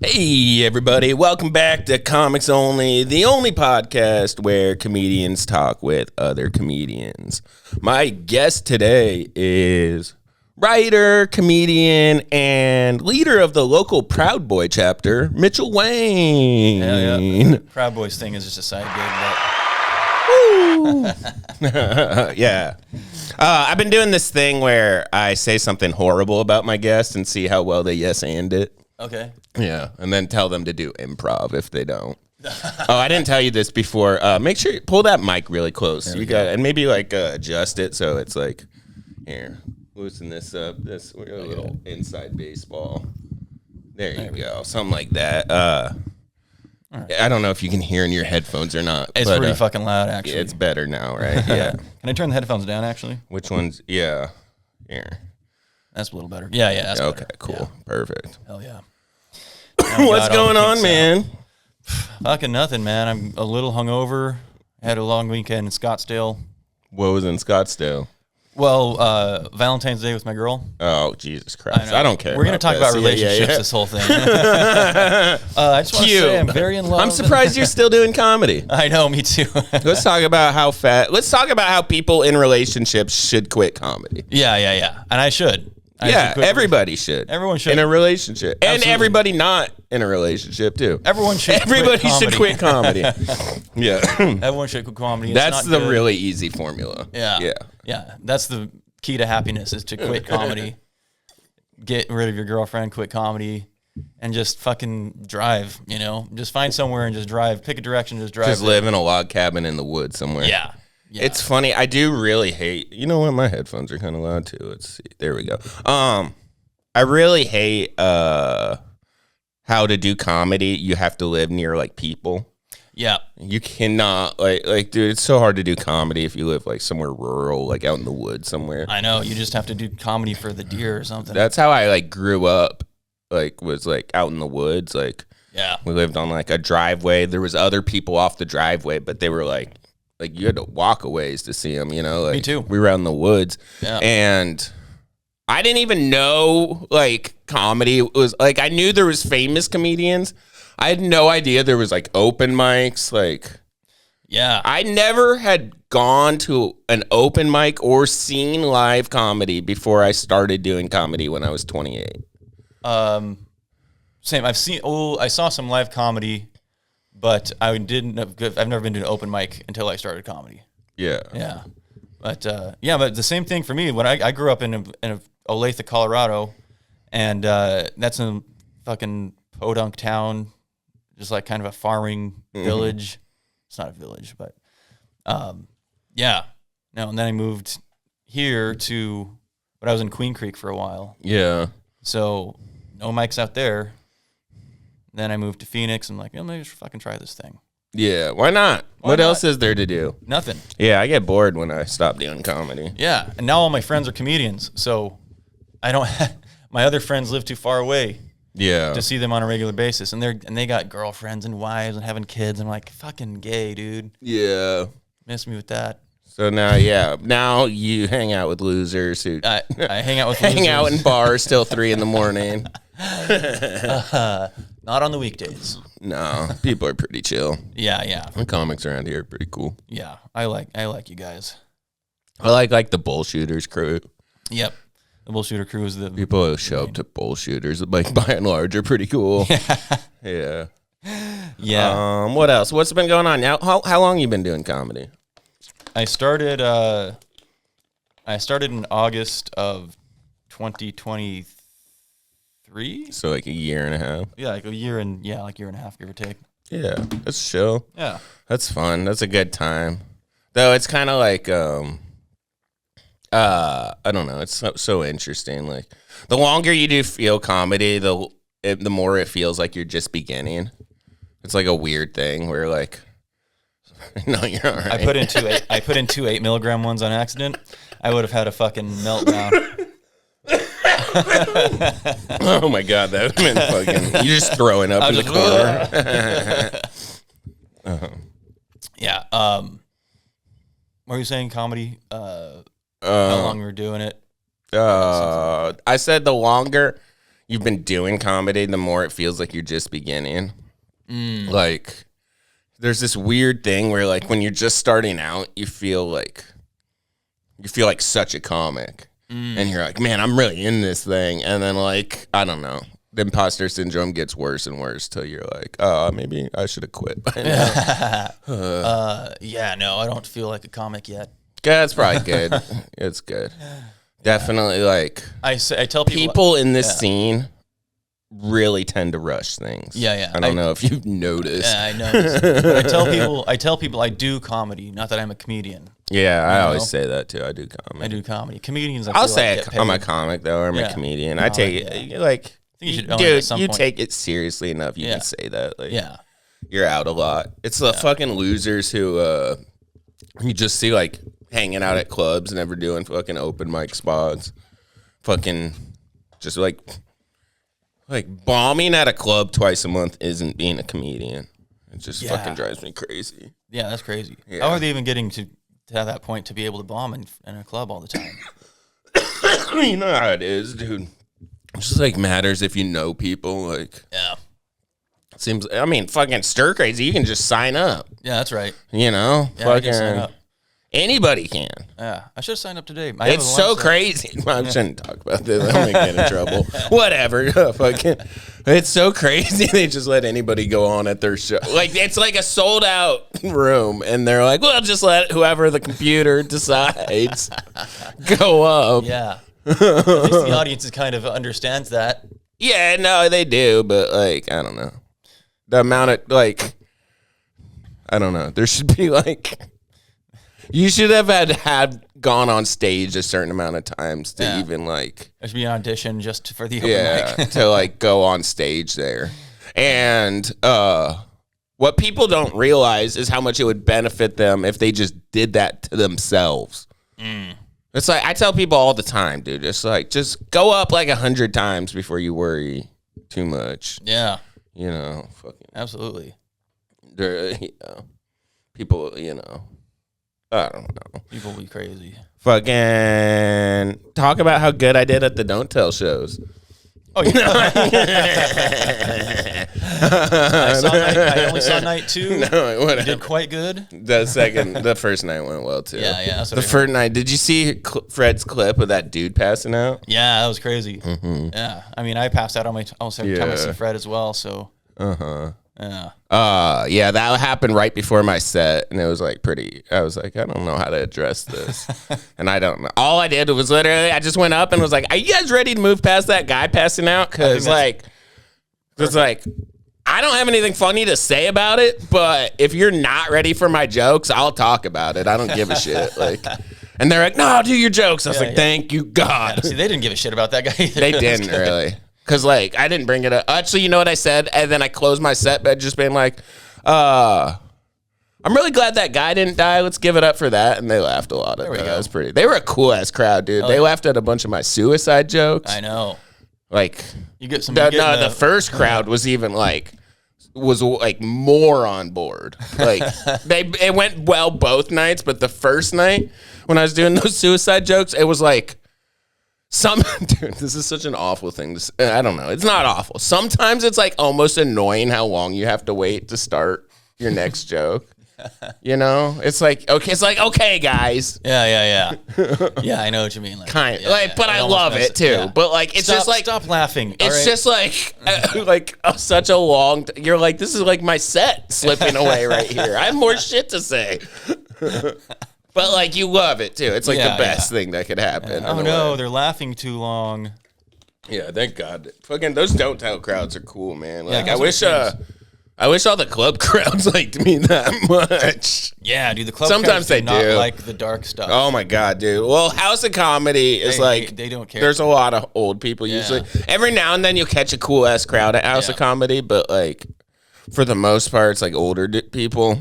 Hey, everybody. Welcome back to Comics Only, the only podcast where comedians talk with other comedians. My guest today is writer, comedian, and leader of the local Proud Boy chapter, Mitchell Wayne. Hell yeah. Proud Boys thing is just a side gig, but yeah. I've been doing this thing where I say something horrible about my guest and see how well they yes-and it. Okay. Yeah, and then tell them to do improv if they don't. Oh, I didn't tell you this before. Make sure you pull that mic really close. You got, and maybe like adjust it so it's like here. Loosen this up. This a little inside baseball. There you go. Something like that. Right. I don't know if you can hear in your headphones or not. It's pretty fucking loud, actually. Yeah, it's better now, right? Yeah. Can I turn the headphones down, actually? Which ones? Yeah. Here. That's a little better. Yeah, that's okay, better. cool. Yeah. Perfect. Hell yeah. What's going on, man? Fucking nothing, man. I'm a little hungover. Had a long weekend in Scottsdale. What was in Scottsdale? Well, Valentine's Day with my girl. Oh, Jesus Christ. I don't care. We're going to talk about relationships this whole thing. I just want to say I'm very in love. I'm surprised you're still doing comedy. I know, me too. Let's talk about how people in relationships should quit comedy. Yeah. And I should. Everybody should. Everyone should. In a relationship. Absolutely. And everybody not in a relationship, too. Everybody should quit comedy. Yeah. Everyone should quit comedy. That's the really easy formula. Yeah. That's the key to happiness is to quit comedy. Get rid of your girlfriend, quit comedy, and just fucking drive, Just find somewhere and just drive. Pick a direction, just drive. Just live in a log cabin in the woods somewhere. Yeah. It's funny. I do really hate. You know what? My headphones are kind of loud too. Let's see. There we go. I really hate how to do comedy. You have to live near like people. Yeah. You cannot like dude. It's so hard to do comedy if you live like somewhere rural, like out in the woods somewhere. I know. You just have to do comedy for the deer or something. That's how I like grew up. Like was like out in the woods. Like we lived on like a driveway. There was other people off the driveway, but they were like you had to walk a ways to see them, Like, me too. We were out in the woods, and I didn't even know like comedy was like. I knew there was famous comedians. I had no idea there was like open mics. Like, I never had gone to an open mic or seen live comedy before I started doing comedy when I was 28. Same. I saw some live comedy. But I've never been to an open mic until I started comedy. Yeah. Yeah. But but the same thing for me. When I grew up in Olathe, Colorado, and that's a fucking podunk town, just like kind of a farming village. It's not a village, but and then I moved here but I was in Queen Creek for a while. Yeah. So no mics out there. Then I moved to Phoenix. I'm like, maybe I should fucking try this thing. Yeah, why not? What else is there to do? Nothing. Yeah, I get bored when I stop doing comedy. Yeah, and now all my friends are comedians, so I don't. My other friends live too far away. Yeah. To see them on a regular basis, and they got girlfriends and wives and having kids. I'm like, fucking gay, dude. Yeah. Miss me with that. So now you hang out with losers who I hang out with hang out in bars till 3 a.m. Not on the weekdays. No, people are pretty chill. Yeah. The comics around here are pretty cool. Yeah, I like you guys. I like the bullshooters crew. Yep. The bullshooter crew is the people who show up to bullshooters, like by and large, are pretty cool. Yeah. Yeah. What else? What's been going on now? How long you been doing comedy? I started in August of 2023. So like a year and a half. Yeah, like a year and a half, give or take. Yeah, that's chill. Yeah, that's fun. That's a good time. Though it's kind of like I don't know. It's so interesting. Like the longer you do field comedy, the more it feels like you're just beginning. It's like a weird thing where like, no, you're all right. I put in two 8 milligram ones on accident. I would have had a fucking meltdown. Oh my god, that would have been fucking. You're just throwing up in the corner. Yeah. What were you saying? Comedy. How long we were doing it? I said the longer you've been doing comedy, the more it feels like you're just beginning. Like, there's this weird thing where, like, when you're just starting out, you feel like such a comic. And you're like, man, I'm really in this thing. And then, like, I don't know. The imposter syndrome gets worse and worse till you're like, oh, maybe I should have quit by now. Yeah, no, I don't feel like a comic yet. Yeah, it's probably good. It's good. Definitely, like, I tell people in this scene really tend to rush things. Yeah. I don't know if you've noticed. Yeah, I noticed. But I tell people I do comedy, not that I'm a comedian. Yeah, I always say that too. I do comedy. I do comedy. Comedians, I'll say I'm a comic though, or I'm a comedian. I take it like, I think you should own it at some you point. take it seriously enough. You can say that. Like, you're out a lot. It's the fucking losers who you just see like hanging out at clubs, never doing fucking open mic spots, fucking just like bombing at a club twice a month isn't being a comedian. It just fucking drives me crazy. Yeah, that's crazy. Yeah. How are they even getting to that point to be able to bomb in a club all the time? You know how it is, dude. It just like matters if you know people. Like, seems. I mean, fucking stir crazy. You can just sign up. Yeah, that's right. You know, Yeah, I can sign up. Anybody can. Yeah, I should have signed up today. It's so crazy. Well, I shouldn't talk about this. I'm gonna get in trouble. Whatever. Fucking. It's so crazy. They just let anybody go on at their show. Like, it's like a sold out room, and they're like, "Well, just let whoever the computer decides go up." Yeah. At least the audience kind of understands that. Yeah, no, they do, but like, I don't know. The amount of like, I don't know. There should be like. You should have had gone on stage a certain amount of times to even like. There should be an audition just for the open mic. To like go on stage there. And what people don't realize is how much it would benefit them if they just did that to themselves. It's like I tell people all the time, dude. It's like just go up like 100 times before you worry too much. Yeah, you know, fucking absolutely. People, you know. I don't know. People be crazy. Fucking talk about how good I did at the Don't Tell shows. Oh, yeah. I only saw night 2. No, whatever. You did quite good. The first night went well too. Yeah. That's what the first night, did you see Fred's clip of that dude passing out? Yeah, that was crazy. Yeah, I mean, I passed out almost every time I see Fred as well. So. Yeah, that happened right before my set, and it was like I was like, I don't know how to address this. And I don't know. All I did was literally, I just went up and was like, are you guys ready to move past that guy passing out? Because like, it's like, I don't have anything funny to say about it, but if you're not ready for my jokes, I'll talk about it. I don't give a shit. Like, and they're like, no, do your jokes. I was like, thank you, God. Yeah, see, they didn't give a shit about that guy either. They didn't really. Because, like, I didn't bring it up. Actually, you know what I said? And then I closed my set by just being like, I'm really glad that guy didn't die. Let's give it up for that. And they laughed a lot at that. That was pretty. They were a cool-ass crowd, dude. They laughed at a bunch of my suicide jokes. I know. Like, you get some. The first crowd was even, was more on board. Like, it went well both nights, but the first night, when I was doing those suicide jokes, it was like, dude, this is such an awful thing to say. I don't know. It's not awful. Sometimes it's like almost annoying how long you have to wait to start your next joke. You know, it's like okay, guys. Yeah. Yeah, I know what you mean. Like, but I love it too. Yeah. But like, it's just like stop laughing. It's just like such a long. You're like, this is like my set slipping away right here. I have more shit to say. But, like, you love it, too. It's, like, the best thing that could happen. Oh, no, they're laughing too long. Yeah, thank God. Fucking those Don't Tell crowds are cool, man. Like, I wish all the club crowds liked me that much. Yeah, dude, the club sometimes crowds they do not do like the dark stuff. Oh, my God, dude. Well, House of Comedy is, they don't care. There's a lot of old people, usually. Every now and then you'll catch a cool-ass crowd at House of Comedy, but, like, for the most part, it's, like, older people.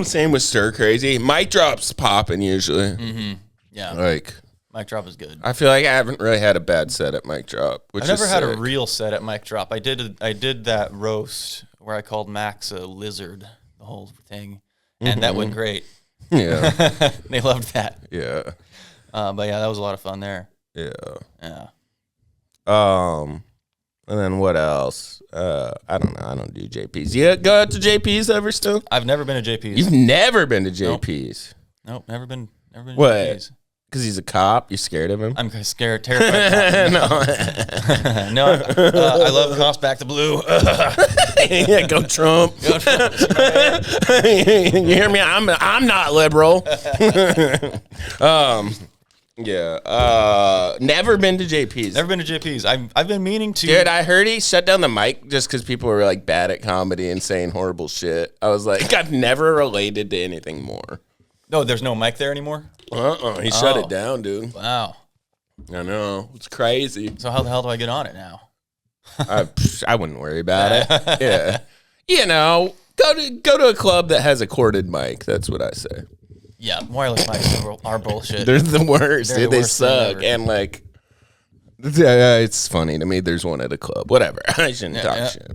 Same with Stir Crazy. Mic Drop's popping usually. Mm-hmm. Yeah. Like, Mic Drop is good. I feel like I haven't really had a bad set at Mic Drop. I've never had a real set at Mic Drop. I did that roast where I called Max a lizard, the whole thing. And that went great. Yeah. They loved that. Yeah. But yeah, that was a lot of fun there. Yeah. Yeah. And then what else? I don't know. I don't do JPs. You go out to JPs ever still? I've never been to JP's. You've never been to JPs? Nope, never been to What? JP's. Because he's a cop? You scared of him? I'm scared, terrified. No, I love cops. Back to blue. Yeah, go Trump. Go Trump. You hear me? I'm not liberal. Yeah. Never been to JP's. Never been to JP's. I've been meaning to. Dude, I heard he shut down the mic just because people were like bad at comedy and saying horrible shit. I was like, I've never related to anything more. No, there's no mic there anymore? He shut it down, dude. Wow. I know. It's crazy. So how the hell do I get on it now? I wouldn't worry about it. Yeah. You know, go to a club that has a corded mic. That's what I say. Yeah, wireless mics are bullshit. They're the worst. They're the They worst suck. thing ever. And like, it's funny to me. There's one at a club. Whatever. I shouldn't talk shit.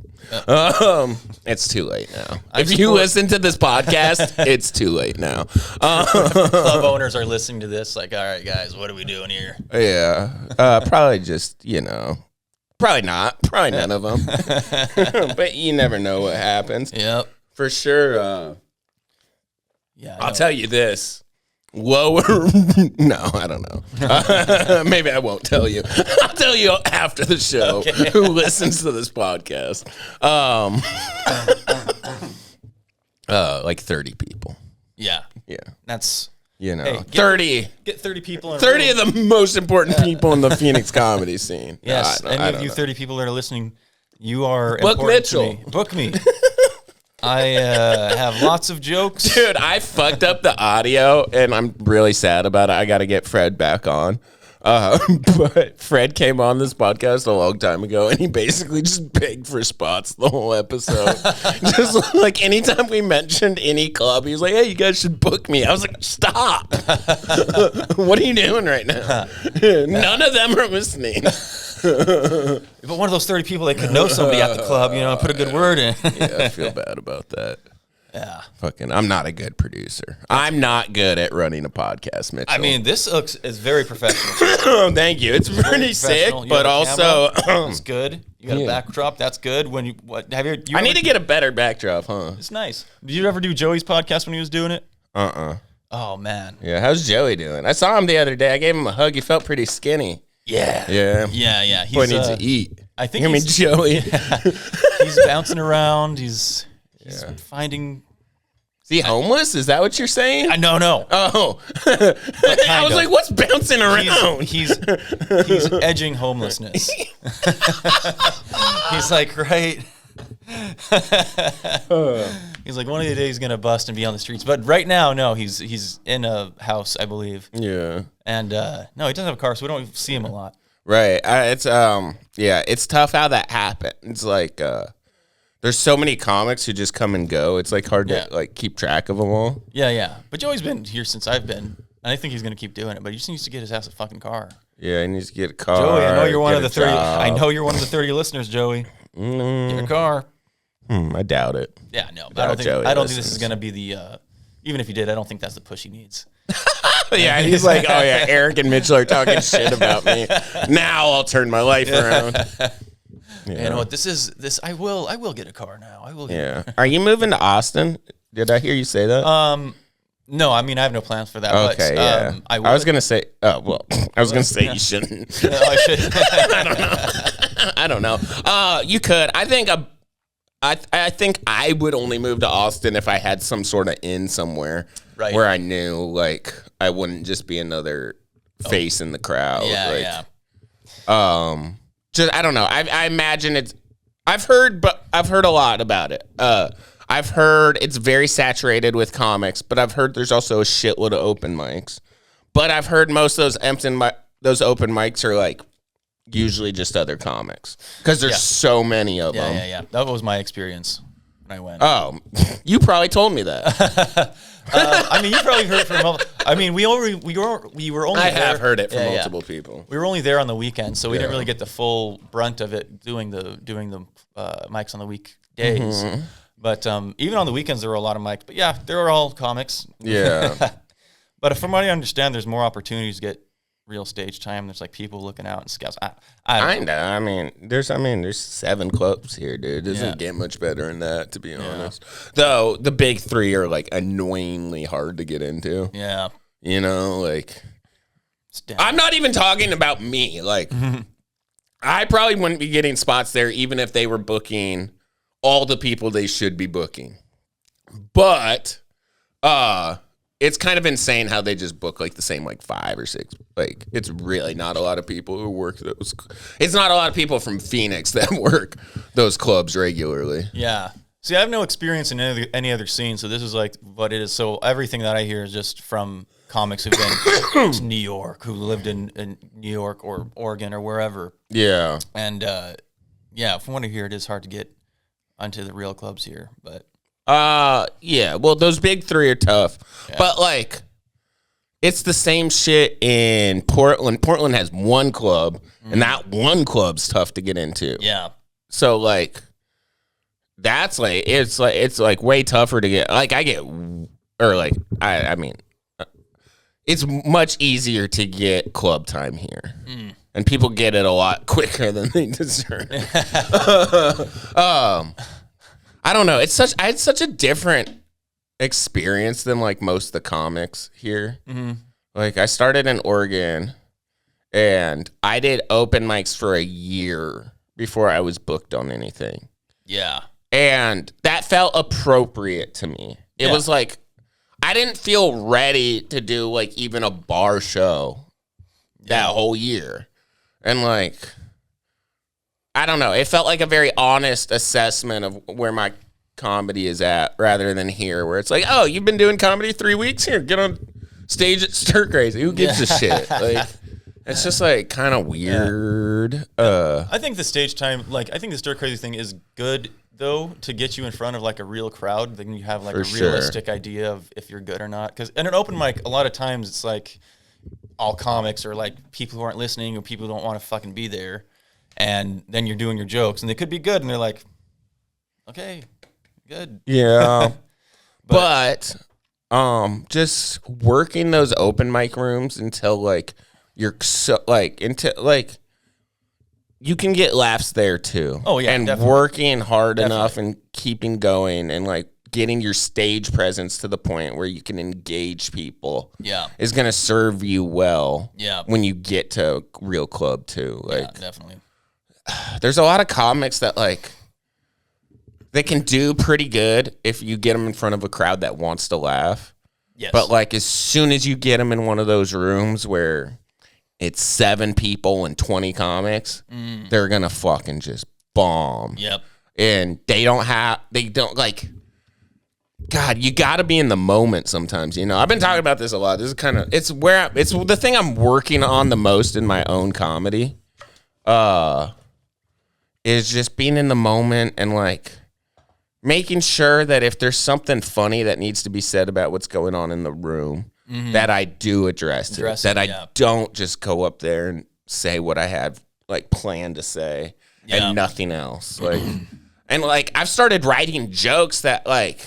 It's too late now. If you listen to this podcast, it's too late now. Club owners are listening to this like, all right, guys, what are we doing here? Yeah. Probably just, probably not. Probably none of them. But you never know what happens. Yep. For sure. Yeah. I'll tell you this. Lower. No, I don't know. Maybe I won't tell you. I'll tell you after the show who listens to this podcast. Like 30 people. Yeah. Yeah. That's, hey, 30. Get 30 people in 30 of the most important people in the Phoenix comedy scene. Yes. Any of you 30 people that are listening, you are Book important Mitchell. to me. Book me. I have lots of jokes. Dude, I fucked up the audio, and I'm really sad about it. I got to get Fred back on. But Fred came on this podcast a long time ago, and he basically just begged for spots the whole episode. Just like anytime we mentioned any club, he was like, hey, you guys should book me. I was like, stop. What are you doing right now? None of them are listening. But one of those 30 people, they could know somebody at the club, put a good word in. Yeah, I feel bad about that. Yeah. I'm not a good producer. I'm not good at running a podcast, Mitchell. I mean, this is very professional. Oh, thank you. It's pretty sick, but also it's good. You got a backdrop. That's good. When you I need to get a better backdrop, huh? It's nice. Did you ever do Joey's podcast when he was doing it? Oh man. Yeah. How's Joey doing? I saw him the other day. I gave him a hug. He felt pretty skinny. Yeah. Yeah. Yeah. Boy needs to eat. I think hear me, Joey. He's bouncing around. He's finding. Is he homeless? Is that what you're saying? No. Oh. I was like, what's bouncing around? He's edging homelessness. He's like, right. He's like, one of the days he's gonna bust and be on the streets. But right now, no, he's in a house, I believe. Yeah. And no, he doesn't have a car, so we don't see him a lot. Right. It's tough how that happened. It's like there's so many comics who just come and go. It's like hard to like keep track of them all. Yeah. But Joey's been here since I've been, and I think he's gonna keep doing it. But he just needs to get his ass a fucking car. Yeah, he needs to get a car. Joey, I know you're one of the 30. I know you're one of the 30 listeners, Joey. Get a car. I doubt it. Yeah, no. I don't think this is gonna be the. Even if he did, I don't think that's the push he needs. Yeah, he's like, oh yeah, Eric and Mitchell are talking shit about me. Now I'll turn my life around. You know what? This. I will get a car now. I will. Are you moving to Austin? Did I hear you say that? No, I mean I have no plans for that. Okay, but, I was gonna say. Oh well, I was gonna say you shouldn't. No, I should. I don't know. You could. I think I would only move to Austin if I had some sort of in somewhere where I knew like I wouldn't just be another face in the crowd. Yeah. Just I don't know. I imagine it's. I've heard a lot about it. I've heard it's very saturated with comics, but I've heard there's also a shitload of open mics. But I've heard most of those open mics are like usually just other comics because there's so many of them. Yeah. That was my experience when I went. Oh, you probably told me that. I mean, you probably heard it from. I mean, we were only. I there. have heard it from multiple people. We were only there on the weekend, so we didn't really get the full brunt of it doing the mics on the weekdays. Mm-hmm. But even on the weekends, there were a lot of mics. But yeah, they were all comics. Yeah. But from what I understand, there's more opportunities to get real stage time. There's like people looking out and scouts. I don't know. I mean, there's 7 clubs here, dude. It doesn't get much better than that, to be honest. Though the big 3 are like annoyingly hard to get into. Yeah. You know, like I'm not even talking about me. Like I probably wouldn't be getting spots there even if they were booking all the people they should be booking. But it's kind of insane how they just book like the same like 5 or 6. Like it's really not a lot of people who work those. It's not a lot of people from Phoenix that work those clubs regularly. Yeah. See, I have no experience in any other scene, so this is like what it is. So everything that I hear is just from comics who've been to New York, who lived in New York or Oregon or wherever. Yeah. And from what I hear, it is hard to get onto the real clubs here, but. Yeah. Well, those big 3 are tough, but like, it's the same shit in Portland. Portland has 1 club, and that 1 club's tough to get into. Yeah. So like, that's like it's like way tougher to get. Like I mean, it's much easier to get club time here, and people get it a lot quicker than they deserve. I don't know. I had such a different experience than like most of the comics here. Mm-hmm. Like I started in Oregon and I did open mics for a year before I was booked on anything. Yeah. And that felt appropriate to me. It was like, I didn't feel ready to do like even a bar show that whole year. And like, I don't know. It felt like a very honest assessment of where my comedy is at rather than here where it's like, oh, you've been doing comedy 3 weeks? Here, get on stage at Stir Crazy. Who gives a shit? Like, it's just like kind of weird. I think the stage time, like, I think the Stir Crazy thing is good, though, to get you in front of like a real crowd. Then you have like a realistic idea of if you're good or not. Because in an open mic, a lot of times it's like all comics or like people who aren't listening or people who don't want to fucking be there. And then you're doing your jokes, and they could be good, and they're like, okay, good. Yeah. but just working those open mic rooms until, like, you're so, like, until, like, you can get laughs there, too. Oh, yeah, and definitely. Working hard enough and keeping going and, like, getting your stage presence to the point where you can engage people is going to serve you well when you get to a real club, too. Like, definitely. There's a lot of comics that, like, they can do pretty good if you get them in front of a crowd that wants to laugh. Yes. But, like, as soon as you get them in one of those rooms where it's 7 people and 20 comics, they're going to fucking just bomb. Yep. And they don't, like, God, you got to be in the moment sometimes, you know? I've been talking about this a lot. This is kind of, it's the thing I'm working on the most in my own comedy. Is just being in the moment and like making sure that if there's something funny that needs to be said about what's going on in the room, that I do address it. That I don't just go up there and say what I have like planned to say and nothing else. Like, and like I've started writing jokes that like,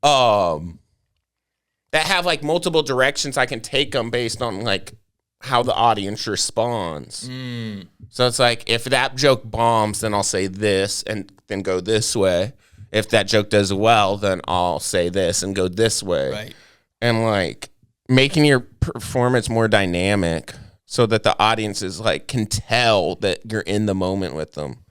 that have like multiple directions I can take them based on like how the audience responds. So it's like, if that joke bombs, then I'll say this and then go this way. If that joke does well, then I'll say this and go this way. Right. And like making your performance more dynamic so that the audiences like can tell that you're in the moment with them.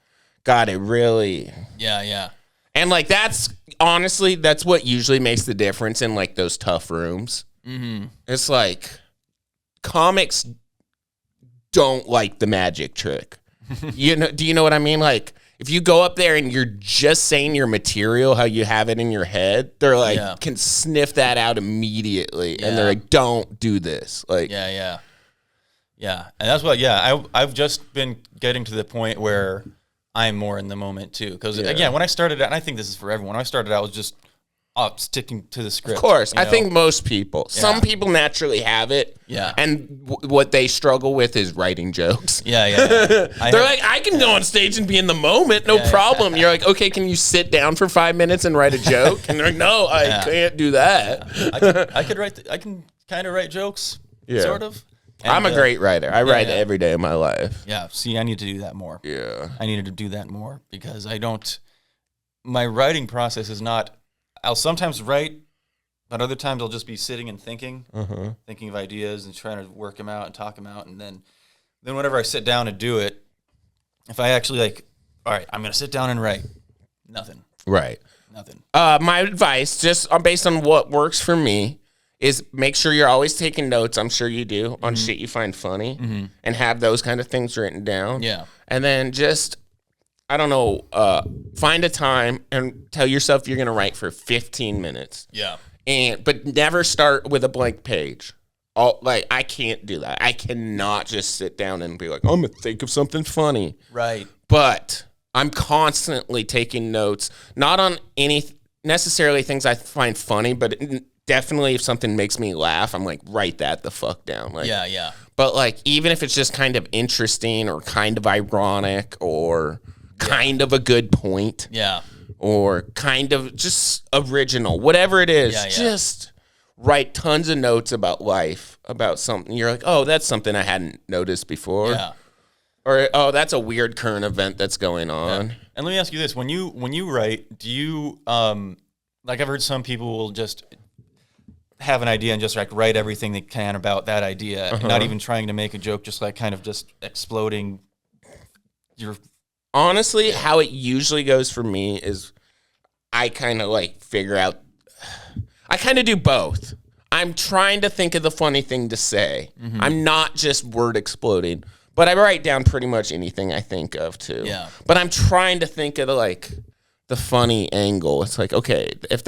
God, it really. Yeah. And like, that's honestly, that's what usually makes the difference in like those tough rooms. Mm-hmm. It's like, comics don't like the magic trick. You know, do you know what I mean? Like, if you go up there and you're just saying your material how you have it in your head, they're like can sniff that out immediately, and they're like, "Don't do this." Like, yeah. And that's what. I've just been getting to the point where I'm more in the moment too. Because again, when I started out, and I think this is for everyone. When I started out, I was just sticking to the script. Of course. I think most people. Some people naturally have it. Yeah. And what they struggle with is writing jokes. Yeah. They're like, I can go on stage and be in the moment, no problem. You're like, okay, can you sit down for 5 minutes and write a joke? And they're like, no, I can't do that. I can kind of write jokes, sort of. And, I'm a great writer. I write every day of my life. Yeah. See, I need to do that more. Yeah. I needed to do that more because my writing process is not, I'll sometimes write, but other times I'll just be sitting and thinking of ideas and trying to work them out and talk them out. And then whenever I sit down and do it, if I actually like, all right, I'm going to sit down and write, nothing. Right. Nothing. My advice, just based on what works for me, is make sure you're always taking notes. I'm sure you do on shit you find funny and have those kind of things written down. Yeah. And then just, I don't know, find a time and tell yourself you're going to write for 15 minutes. Yeah. But never start with a blank page. I can't do that. I cannot just sit down and be like, I'm going to think of something funny. Right. But I'm constantly taking notes, not on any necessarily things I find funny, but definitely if something makes me laugh, I'm like, write that the fuck down. Like, yeah. But like, even if it's just kind of interesting or kind of ironic or kind of a good point. Yeah. Or kind of just original, whatever it is, just write tons of notes about life, about something. You're like, oh, that's something I hadn't noticed before. Yeah. Or, oh, that's a weird current event that's going on. Yeah. And let me ask you this. When you write, do you, like I've heard some people will just have an idea and just like write everything they can about that idea, and not even trying to make a joke, just like kind of just exploding your... Honestly, how it usually goes for me is I kind of like figure out, I kind of do both. I'm trying to think of the funny thing to say. I'm not just word exploding, but I write down pretty much anything I think of too. Yeah. But I'm trying to think of the funny angle. It's like, okay, if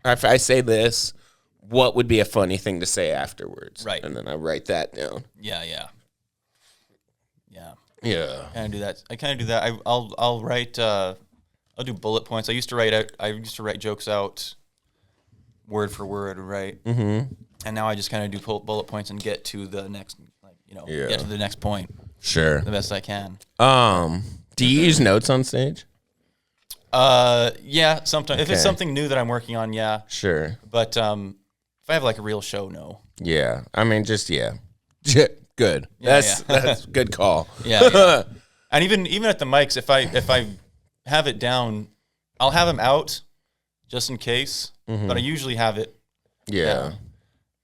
I say this, what would be a funny thing to say afterwards? Right. And then I write that down. Yeah. Yeah. I kind of do that. I'll write. I'll do bullet points. I used to write jokes out, word for word, right? And now I just kind of do bullet points and get to the next, get to the next point. Sure. The best I can. Do you use notes on stage? Yeah. Sometimes if it's something new that I'm working on, yeah. Sure. But if I have like a real show, no. Yeah. I mean, good. Yeah, that's good call. Yeah. And even at the mics, if I have it down, I'll have them out just in case. But I usually have it. Yeah.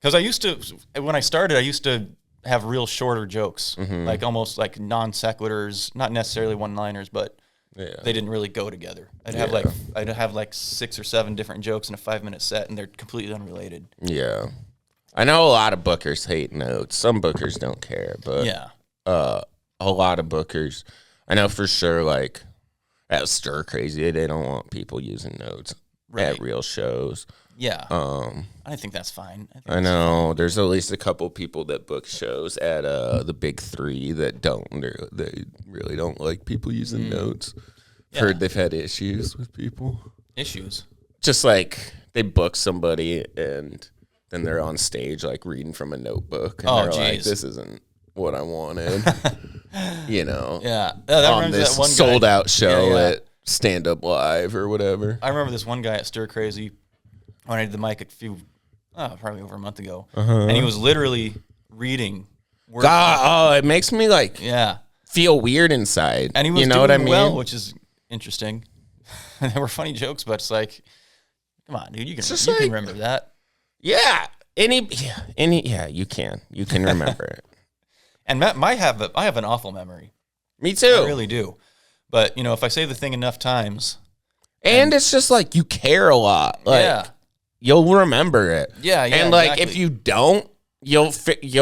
Because when I started, I used to have real shorter jokes, like almost like non sequiturs, not necessarily one-liners, but they didn't really go together. I'd have like 6 or 7 different jokes in a 5-minute set, and they're completely unrelated. Yeah. I know a lot of bookers hate notes. Some bookers don't care, but a lot of bookers, I know for sure, like at Stir Crazy, they don't want people using notes at real shows. Yeah. I think that's fine. I know there's at least a couple people that book shows at the big 3 that they really don't like people using notes. Yeah. Heard they've had issues with people. Issues? Just like they book somebody and then they're on stage like reading from a notebook. And they're like, this isn't what I wanted. Yeah. On this that one sold out show at Stand Up Live or whatever. I remember this one guy at Stir Crazy when I did the mic probably over a month ago. And he was literally reading. It makes me feel weird inside. And he was doing what I mean? Well, which is interesting. There were funny jokes, but it's like, come on, dude, you can remember that. Yeah. You can remember it. And I have an awful memory. Me too. I really do. But, if I say the thing enough times. And it's just like you care a lot. Like, you'll remember it. Yeah, and like if you don't, you'll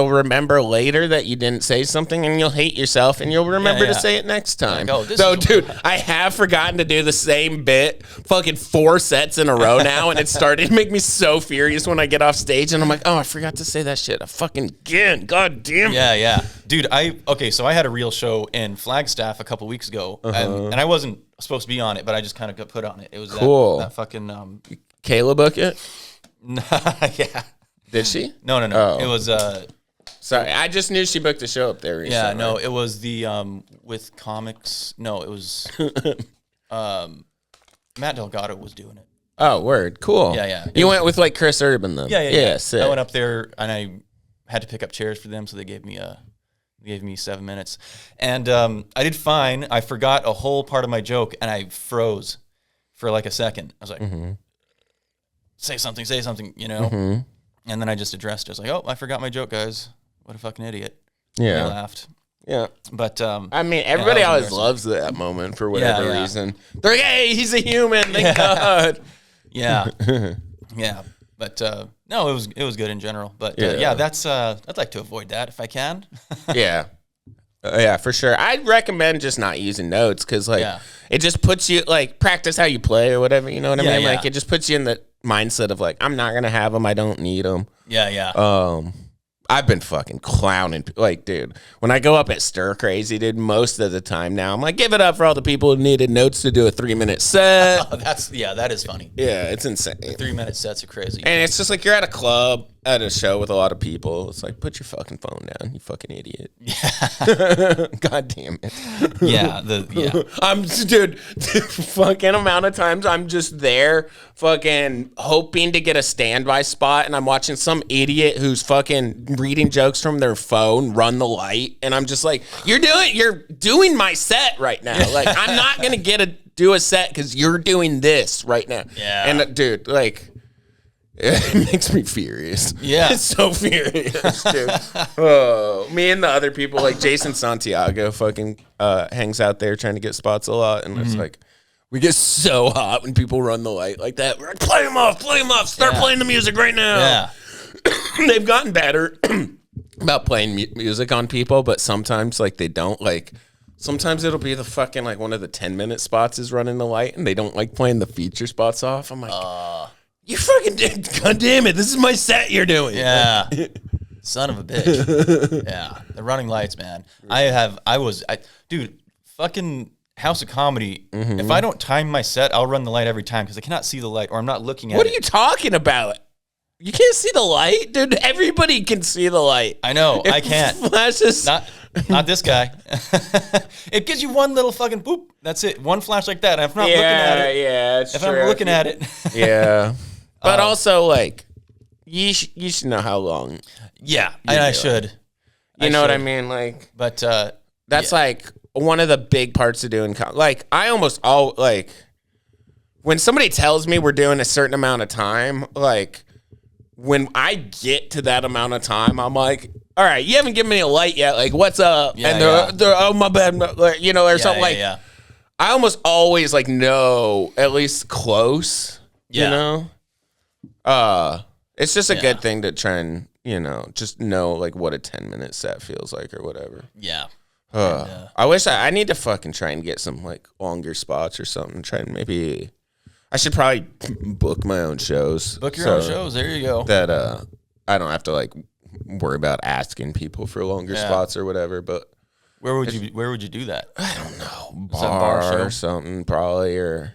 remember later that you didn't say something, and you'll hate yourself, and you'll remember to say it next time. Like, dude, I have forgotten to do the same bit fucking 4 sets in a row now, and it started to make me so furious when I get off stage, and I'm like, oh, I forgot to say that shit again. God damn it. Yeah. Dude, so I had a real show in Flagstaff a couple weeks ago, and I wasn't supposed to be on it, but I just kind of got put on it. It was cool. That fucking Kayla book it? Yeah. Did she? No. Oh. It was sorry, I just knew she booked a show up there recently. Yeah, no, it was the with comics. No, it was Matt Delgado was doing it. Oh, word. Cool. Yeah. You went with like Chris Urban then. Yeah. Sick. I went up there and I had to pick up chairs for them, so they gave me 7 minutes, and I did fine. I forgot a whole part of my joke, and I froze for like a second. I was like, say something, you know? And then I just addressed it. I was like, oh, I forgot my joke, guys. What a fucking idiot. Yeah. And they laughed. Yeah. But, I mean, everybody always loves that moment for whatever reason. They're like, hey, he's a human. Thank God. Yeah. Yeah. But, no, it was good in general. But, that's, I'd like to avoid that if I can. Yeah. Yeah, for sure. I'd recommend just not using notes because, like, it just puts you, like, practice how you play or whatever. You know what I mean? Like, it just puts you in the mindset of, like, I'm not going to have them. I don't need them. Yeah. I've been fucking clowning. Like, dude, when I go up at Stir Crazy, dude, most of the time now, I'm like, give it up for all the people who needed notes to do a 3-minute set. That is funny. Yeah, it's insane. 3-minute sets are crazy. And it's just like you're at a club, at a show with a lot of people. It's like, put your fucking phone down, you fucking idiot. Yeah. God damn it. Yeah. Dude, fucking amount of times I'm just there fucking hoping to get a standby spot and I'm watching some idiot who's fucking reading jokes from their phone run the light. And I'm just like, you're doing my set right now. Like, I'm not going to do a set because you're doing this right now. Yeah. And dude, like, it makes me furious. Yeah. It's so furious, dude. Oh, me and the other people, like Jason Santiago fucking hangs out there trying to get spots a lot. And it's like, we get so hot when people run the light like that. We're like, play them off. Start playing the music right now. Yeah. They've gotten better about playing music on people, but sometimes, like, they don't, like, sometimes it'll be the fucking, like, one of the 10-minute spots is running the light and they don't like playing the feature spots off. I'm like, you fucking did. God damn it. This is my set you're doing. Yeah. Son of a bitch. Yeah. The running lights, man. Dude, fucking House of Comedy. If I don't time my set, I'll run the light every time because I cannot see the light or I'm not looking at it. What are you talking about? You can't see the light? Dude, everybody can see the light. I know. I can't. Flashes. Not this guy. It gives you one little fucking boop. That's it. One flash like that. And if I'm not looking at it. Yeah, it's true. I'm looking at it. Yeah. But also, like, you should know how long. Yeah, and I should. You know what I mean? Like, but that's like one of the big parts of doing like, I almost like when somebody tells me we're doing a certain amount of time, like, when I get to that amount of time, I'm like, all right, you haven't given me a light yet. Like, what's up? Yeah, and they're oh, my bad. You know, or something like, I almost always, like, know at least close, you know? It's just a good thing to try and, you know, just know, like, what a 10-minute set feels like or whatever. Yeah. I wish I need to fucking try and get some, like, longer spots or something. Try and maybe I should probably book my own shows. Book your own shows. There you go. That I don't have to, like, worry about asking people for longer spots or whatever. But where would you do that? I don't know. Bar or something probably, or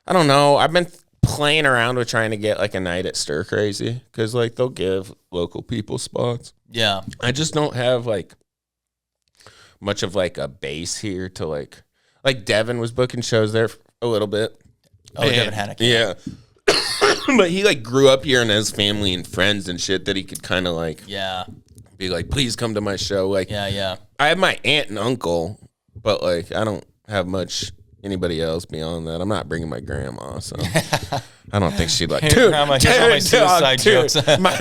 I don't know. I've been playing around with trying to get, like, a night at Stir Crazy because, like, they'll give local people spots. Yeah. I just don't have, like, much of, like, a base here to, like Devin was booking shows there a little bit. Oh, Devin Hannick. Yeah. But he, like, grew up here and has family and friends and shit that he could kind of, like, be like, please come to my show. Like, yeah. I have my aunt and uncle, but, like, I don't have anybody else beyond that. I'm not bringing my grandma, so I don't think she'd like. Dude, grandma, here's all my suicide jokes. My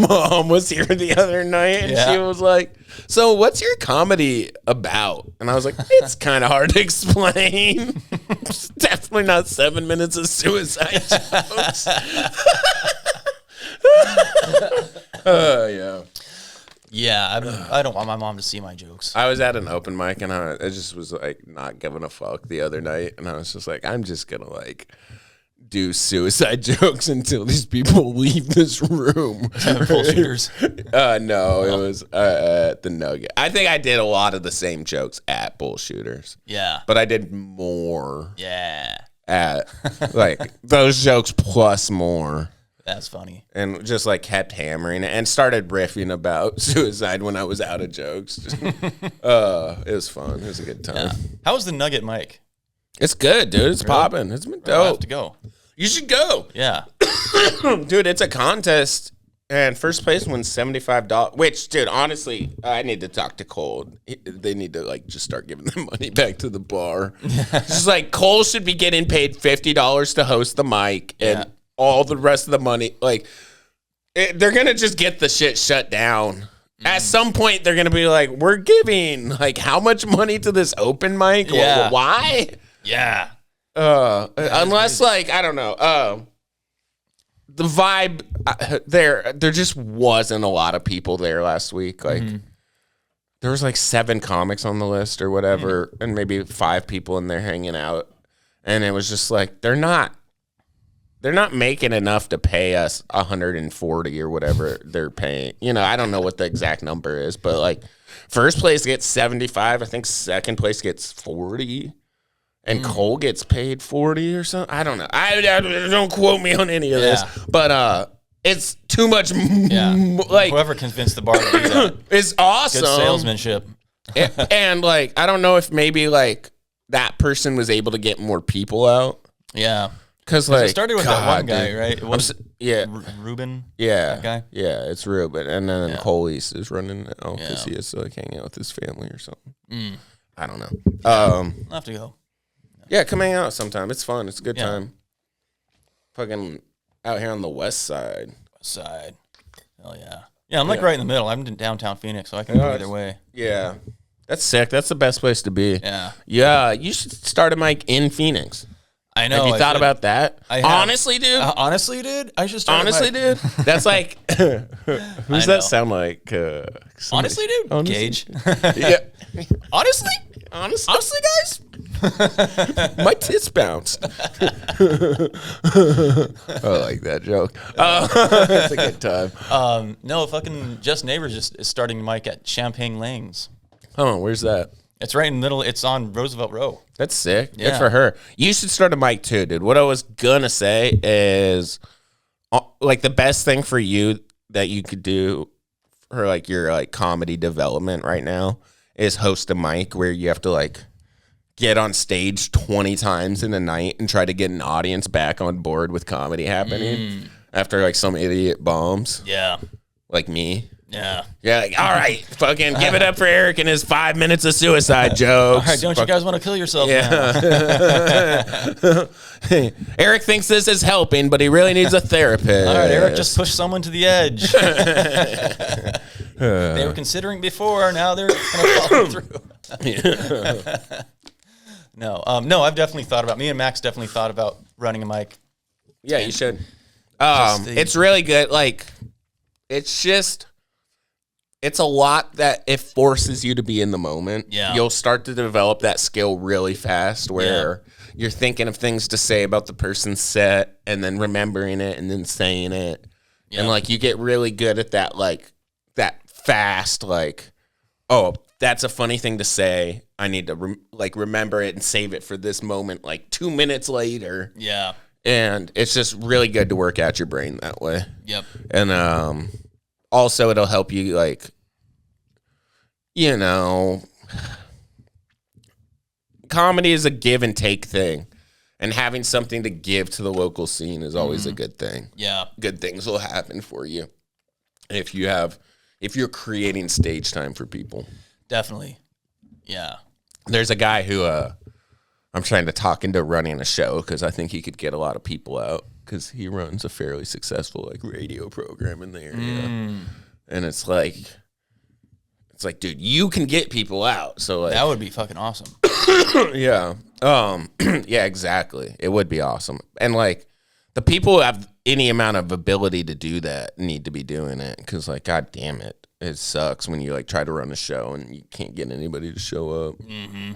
mom was here the other night, and she was like, "So, what's your comedy about?" And I was like, "It's kind of hard to explain. It's definitely not 7 minutes of suicide jokes." Yeah. Yeah, I don't want my mom to see my jokes. I was at an open mic and I just was, like, not giving a fuck the other night, and I was just like, I'm just gonna, like, do suicide jokes until these people leave this room. Full shooters. No, it was at the Nugget. I think I did a lot of the same jokes at Bullshooters. Yeah, but I did more. Yeah, at, like, those jokes plus more. That's funny. And just, like, kept hammering it and started riffing about suicide when I was out of jokes. It was fun. It was a good time. Yeah. How was the Nugget mic? It's good, dude. It's popping. It's been dope. I have to go. You should go. Yeah. Dude, it's a contest And first place wins $75. Which, dude, honestly, I need to talk to Cole. They need to like just start giving them money back to the bar. It's just like Cole should be getting paid $50 to host the mic, and all the rest of the money, like they're gonna just get the shit shut down. At some point, they're gonna be like, "We're giving like how much money to this open mic? Yeah. Why? Yeah. Unless like I don't know. The vibe there just wasn't a lot of people there last week. Like there was like 7 comics on the list or whatever, and maybe 5 people in there hanging out, and it was just like they're not making enough to pay us 140 or whatever they're paying. You know, I don't know what the exact number is, but like first place gets 75. I think second place gets 40. And Cole gets paid 40 or something. I don't know. I don't quote me on any of this, but it's too much. Like whoever convinced the bar to do that, it's awesome. good salesmanship. And like I don't know if maybe like that person was able to get more people out. Yeah, because like it started with that one guy, right? It was Ruben. Yeah, that guy. Yeah, it's Ruben, and then Cole East is running now because he is like hanging out with his family or something. I don't know. I'll have to go. Yeah, come hang out sometime. It's fun. It's a good time. Fucking out here on the west side. West side. Hell yeah. Yeah, I'm like right in the middle. I'm in downtown Phoenix, so I can go either way. Yeah. That's sick. That's the best place to be. Yeah. Yeah, you should start a mic in Phoenix. I know. Have you thought about that? Honestly, dude? Honestly, dude? I should start Honestly, dude? That's like... Who's that sound like? Honestly, dude? Honestly? Gage. Yeah. Honestly? Honestly, guys? My tits bounced. I like that joke. It's a good time. No, fucking Just Neighbors is starting mic at Champagne Lanes. Oh, where's that? It's right in the middle. It's on Roosevelt Row. That's sick. Yeah. Good for her. You should start a mic too, dude. What I was gonna say is, like, the best thing for you that you could do for like your like comedy development right now is host a mic where you have to like get on stage 20 times in a night and try to get an audience back on board with comedy happening after like some idiot bombs. Yeah. Like me. Yeah. Yeah, like, all right, fucking give it up for Eric and his 5 minutes of suicide jokes. All right, don't you guys want to kill yourself now? Eric thinks this is helping, but he really needs a therapist. All right, Eric just pushed someone to the edge. They were considering before, now they're going to follow through. No, I've definitely thought about, me and Max definitely thought about running a mic. Yeah, you should. It's really good. Like, it's just... It's a lot that it forces you to be in the moment. Yeah. You'll start to develop that skill really fast where you're thinking of things to say about the person's set and then remembering it and then saying it. Yeah. And, like, you get really good at that, like, that fast, like, oh, that's a funny thing to say. I need to, remember it and save it for this moment, like, 2 minutes later. Yeah. And it's just really good to work out your brain that way. Yep. And, also, it'll help you, like, you know, comedy is a give and take thing. And having something to give to the local scene is always a good thing. Yeah. Good things will happen for you if you're creating stage time for people. Definitely. Yeah. There's a guy who I'm trying to talk into running a show because I think he could get a lot of people out because he runs a fairly successful, like, radio program in the area. And it's like, dude, you can get people out. So like, that would be fucking awesome. Yeah. Yeah, exactly. It would be awesome. And like, the people who have any amount of ability to do that need to be doing it. Cause like, God damn it. It sucks when you like try to run a show and you can't get anybody to show up. Mm-hmm.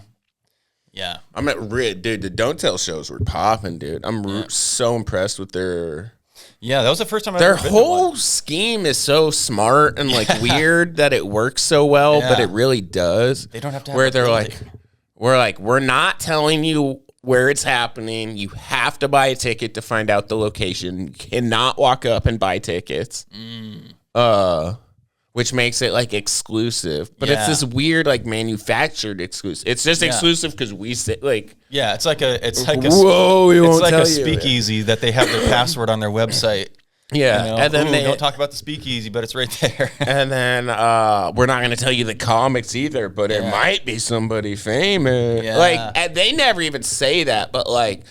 Yeah. I'm at dude, the Don't Tell shows were popping, dude. I'm so impressed with their... Yeah, that was the first time Their whole scheme is so smart and like weird that it works so well, but it really does. They don't have to have where they're like, we're not telling you where it's happening. You have to buy a ticket to find out the location. You cannot walk up and buy tickets. Which makes it like exclusive, but it's this weird like manufactured exclusive. It's just exclusive because we say like it's like a whoa, we it's won't like tell a speakeasy that they have their password on their website, Yeah, You know? and then Ooh, don't talk about the speakeasy, but it's right there. And then we're not going to tell you the comics either, but it might be somebody famous. Yeah. Like, and they never even say that, but like,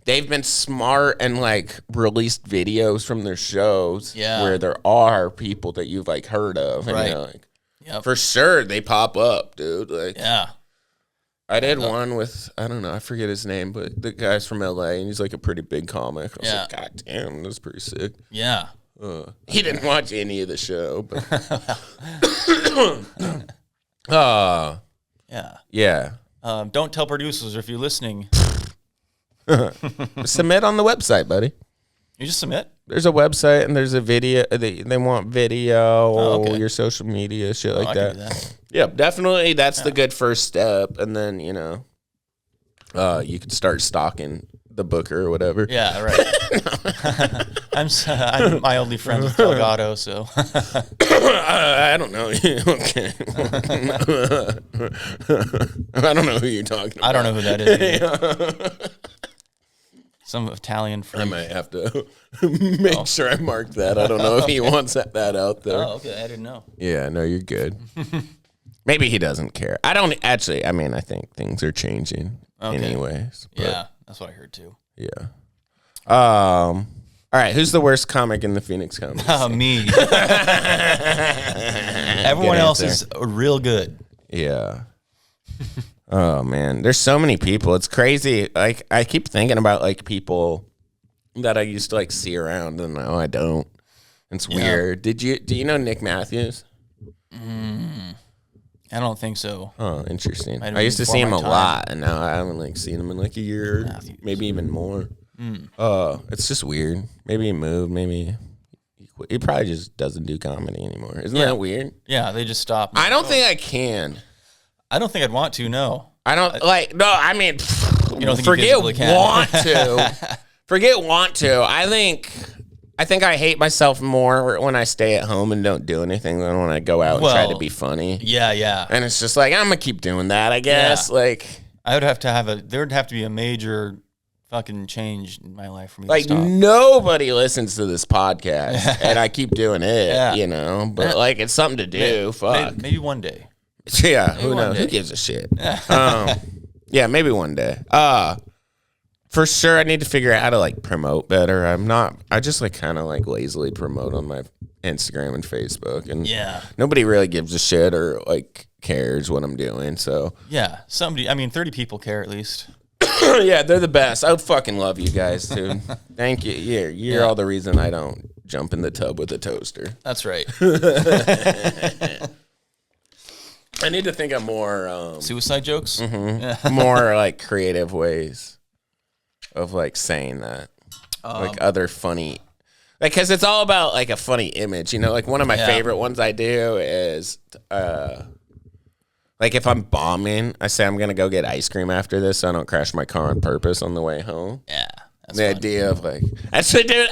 they've been smart and like released videos from their shows where there are people that you've like heard of, and you know, like, for sure they pop up, dude. Like, I did one with, I don't know, I forget his name, but the guy's from LA and he's like a pretty big comic. I was like, God damn, that's pretty sick. Yeah. He didn't watch any of the show, but yeah. Don't tell producers if you're listening. Submit on the website, buddy. You just submit? There's a website and there's a video. They want video, your social media, shit like that. Can do that. Yeah, definitely. That's the good first step. And then, you know, you can start stalking the booker or whatever. Yeah, right. I'm mildly friends with Delgado, so. I don't know. Okay. I don't know who you're talking about. I don't know who that is. Some Italian friend. I might have to make sure I mark that. I don't know if he wants that out there. Oh, okay. I didn't know. Yeah, no, you're good. Maybe he doesn't care. I don't actually. I mean, I think things are changing anyways. Yeah, that's what I heard too. Yeah. All right. Who's the worst comic in the Phoenix comedy scene? Me. Everyone else is real good. Yeah. Oh man, there's so many people. It's crazy. Like I keep thinking about like people that I used to like see around, and now I don't. It's weird. Do you know Nick Matthews? I don't think so. Oh, interesting. I used to see him a lot, and now I haven't like seen him in like a year, maybe even more. It's just weird. Maybe he moved. Maybe he probably just doesn't do comedy anymore. Isn't that weird? Yeah, they just stopped. I don't think I can. I don't think I'd want to. No, I don't like. No, I mean, you don't think forget you physically can. Want to. Forget want to. I think I hate myself more when I stay at home and don't do anything than when I go out and try to be funny. Yeah. And it's just like I'm gonna keep doing that. I guess like I would have to there would have to be a major fucking change in my life for me. Like to stop. nobody listens to this podcast, and I keep doing it. You know, but like it's something to do. Fuck. Maybe one day. Yeah, who knows? Who gives a shit? Yeah, maybe one day. For sure, I need to figure out how to like promote better. I just like kind of like lazily promote on my Instagram and Facebook, and nobody really gives a shit or like cares what I'm doing. So 30 people care at least. Yeah, they're the best. I fucking love you guys, dude. Thank you. You're all the reason I don't jump in the tub with a toaster. That's right. I need to think of more suicide jokes. More like creative ways of like saying that, like other funny, like because it's all about like a funny image, you know. Like one of my favorite ones I do is like if I'm bombing, I say I'm gonna go get ice cream after this, so I don't crash my car on purpose on the way home. Yeah, that's the idea of like actually, dude,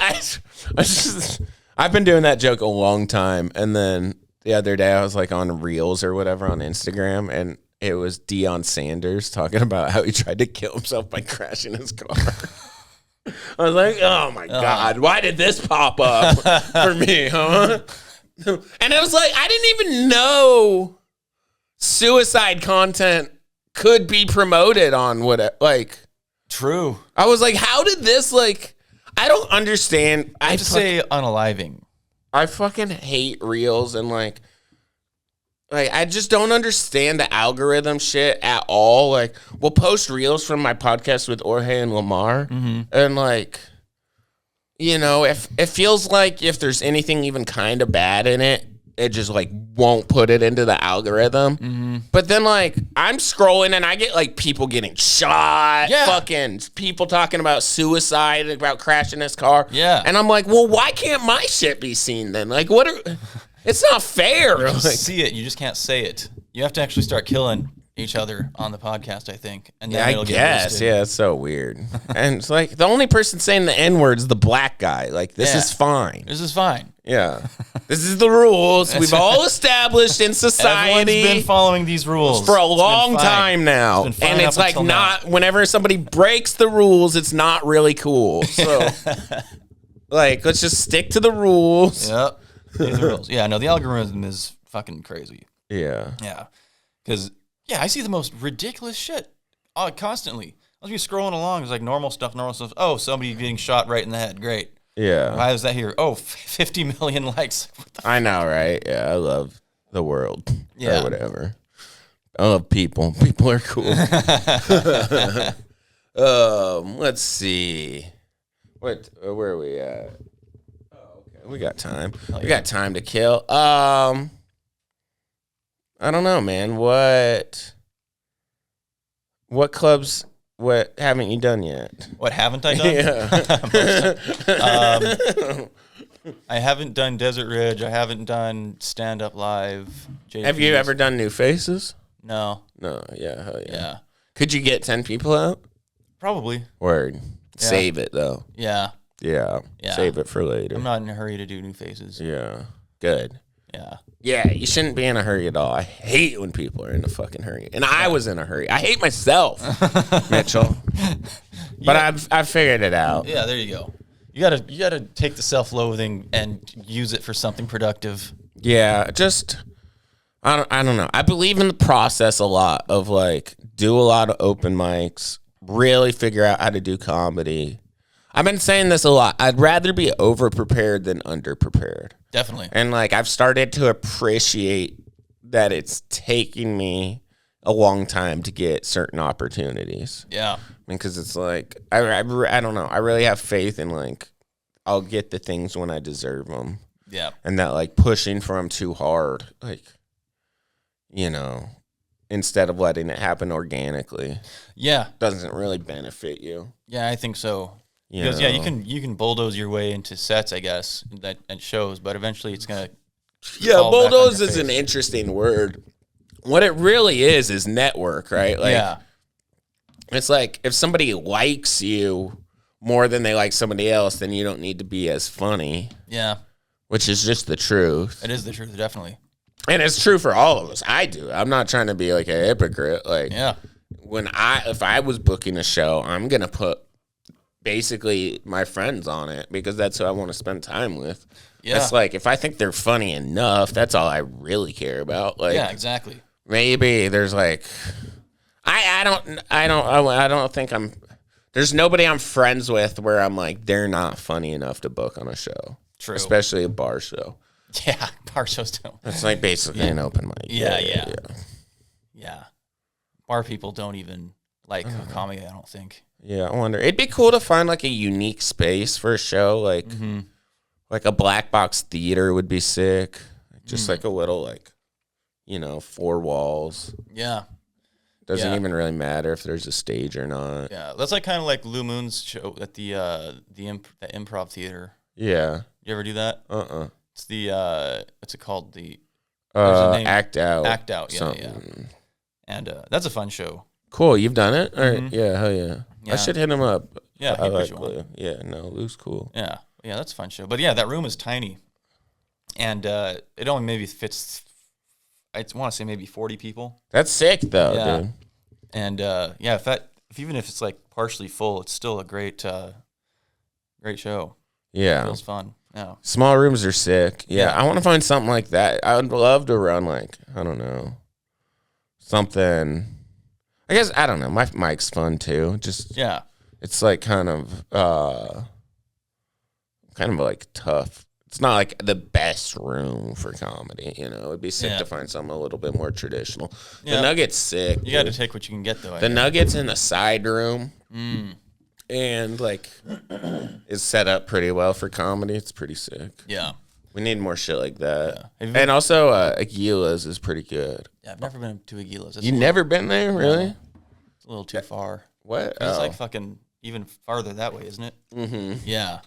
I've been doing that joke a long time, and then the other day I was like on Reels or whatever on Instagram, and it was Deion Sanders talking about how he tried to kill himself by crashing his car. I was like, oh my God, why did this pop up for me, huh? And it was like, I didn't even know suicide content could be promoted on what, like. True. I was like, how did this, like, I don't understand. I have to say unaliving. I fucking hate Reels and like I just don't understand the algorithm shit at all. Like, we'll post Reels from my podcast with Jorge and Lamar, and like, you know, if it feels like if there's anything even kind of bad in it, it just like won't put it into the algorithm. But then like I'm scrolling and I get like people getting shot, fucking people talking about suicide, about crashing his car. Yeah. And I'm like, well, why can't my shit be seen then? Like it's not fair. You see it, you just can't say it. You have to actually start killing each other on the podcast, I think. And then I guess, it's so weird. And it's like the only person saying the N-word is the black guy. Like, this is fine. This is fine. Yeah. This is the rules we've all established in society. Everyone's been following these rules for a long time now. And it's like not, whenever somebody breaks the rules, it's not really cool. So, Like, let's just stick to the rules. Yep. These are the rules. Yeah, no, the algorithm is fucking crazy. Yeah. Yeah. Because, I see the most ridiculous shit constantly. I'll be scrolling along. It's like normal stuff. Oh, somebody getting shot right in the head. Great. Yeah. Why is that here? Oh, 50 million likes. What the I know, right? Yeah, I love the world. Yeah. Or whatever. I love people. People are cool. Let's see. Where are we at? Oh, okay. We got time. We got time to kill. I don't know, man. What clubs? What haven't you done yet? What haven't I done? Yeah. I haven't done Desert Ridge. I haven't done Stand Up Live. Have you ever done New Faces? No. No. Yeah. Hell yeah. Yeah. Could you get 10 people out? Probably. Word. Yeah. Save it though. Yeah. Yeah. Save it for later. I'm not in a hurry to do New Faces. Yeah. Good. Yeah. Yeah, you shouldn't be in a hurry at all. I hate when people are in a fucking hurry. And I was in a hurry. I hate myself, Mitchell. But I've figured it out. Yeah, there you go. You gotta take the self-loathing and use it for something productive. Yeah, I don't know. I believe in the process a lot of like do a lot of open mics, really figure out how to do comedy. I've been saying this a lot. I'd rather be over prepared than under prepared. Definitely. And like I've started to appreciate that it's taking me a long time to get certain opportunities. Yeah. Because it's like I don't know. I really have faith in like I'll get the things when I deserve them. Yeah. And that like pushing for them too hard, like, you know, instead of letting it happen organically. Yeah. Doesn't really benefit you. Yeah, I think so. You Because know? you can bulldoze your way into sets, I guess, and shows, but eventually it's gonna. Yeah, fall back on bulldoze your is an face. interesting word. What it really is network, right? Like, Yeah. it's like if somebody likes you more than they like somebody else, then you don't need to be as funny. Yeah. Which is just the truth. It is the truth, definitely. And it's true for all of us. I do. I'm not trying to be like a hypocrite. Like, Yeah. if I was booking a show, I'm gonna put basically my friends on it because that's who I want to spend time with. Yeah. It's like if I think they're funny enough, that's all I really care about. Like, Yeah, exactly. maybe there's like, I don't think there's nobody I'm friends with where I'm like they're not funny enough to book on a show. True. Especially a bar show. Yeah, bar shows don't. It's like basically an open mic. Yeah. Bar people don't even like comedy, I don't think. Yeah, I wonder. It'd be cool to find like a unique space for a show, like like a black box theater would be sick. Just like a little like, you know, 4 walls. Yeah. Doesn't even really matter if there's a stage or not. Yeah, that's like kind of like Lou Moon's show at the improv theater. Yeah. You ever do that? It's the what's it called? There's a name. Act Out. Act Out. Yeah, something. yeah. And that's a fun show. Cool. You've done it? All right. Yeah, hell yeah. Yeah. I should hit him up. Yeah, I he like put you on. Lou. Yeah, no, Lou's cool. Yeah, that's a fun show. But yeah, that room is tiny, and it only maybe fits. I want to say maybe 40 people. That's sick though, Yeah. dude. And if even if it's like partially full, it's still a great show. Yeah. Feels fun. Yeah. Small rooms are sick. Yeah, Yeah. I want to find something like that. I would love to run like, I don't know, something. I guess, I don't know. My mic's fun too. Just, Yeah. it's like kind of like tough. It's not like the best room for comedy, you know. It'd be sick Yeah. to find something a little bit more traditional. Yeah. The Nugget's sick. You got to dude. take what you can get though. The Nugget's in the side room. Mm. And like is set up pretty well for comedy. It's pretty sick. Yeah. We need more shit like that. Yeah. Have you And also Aguila's is pretty good. Yeah, I've never been to Aguila's. You never been there, really? It's a little too far. What? It's like fucking even farther that way, isn't it? Mm-hmm. Yeah.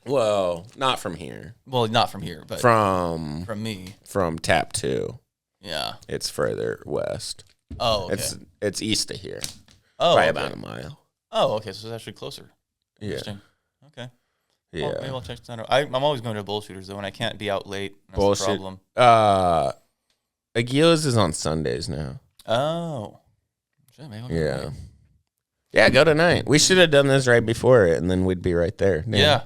Well, not from here. Well, not from here, but From me. from Tap 2. Yeah. It's further west. Oh, okay. It's east of here. Oh, By okay. about a mile. Oh, okay. So it's actually closer. Yeah. Interesting. Okay. Yeah. Well, maybe I'll check that out. I'm always going to bullshooters though, and I can't be out late. That's Bullshit. the problem. Aguila's is on Sundays now. Oh. Shit, maybe I'll go Yeah. tonight. Yeah, go tonight. We should have done this right before it, and then we'd be right there. Damn. Yeah.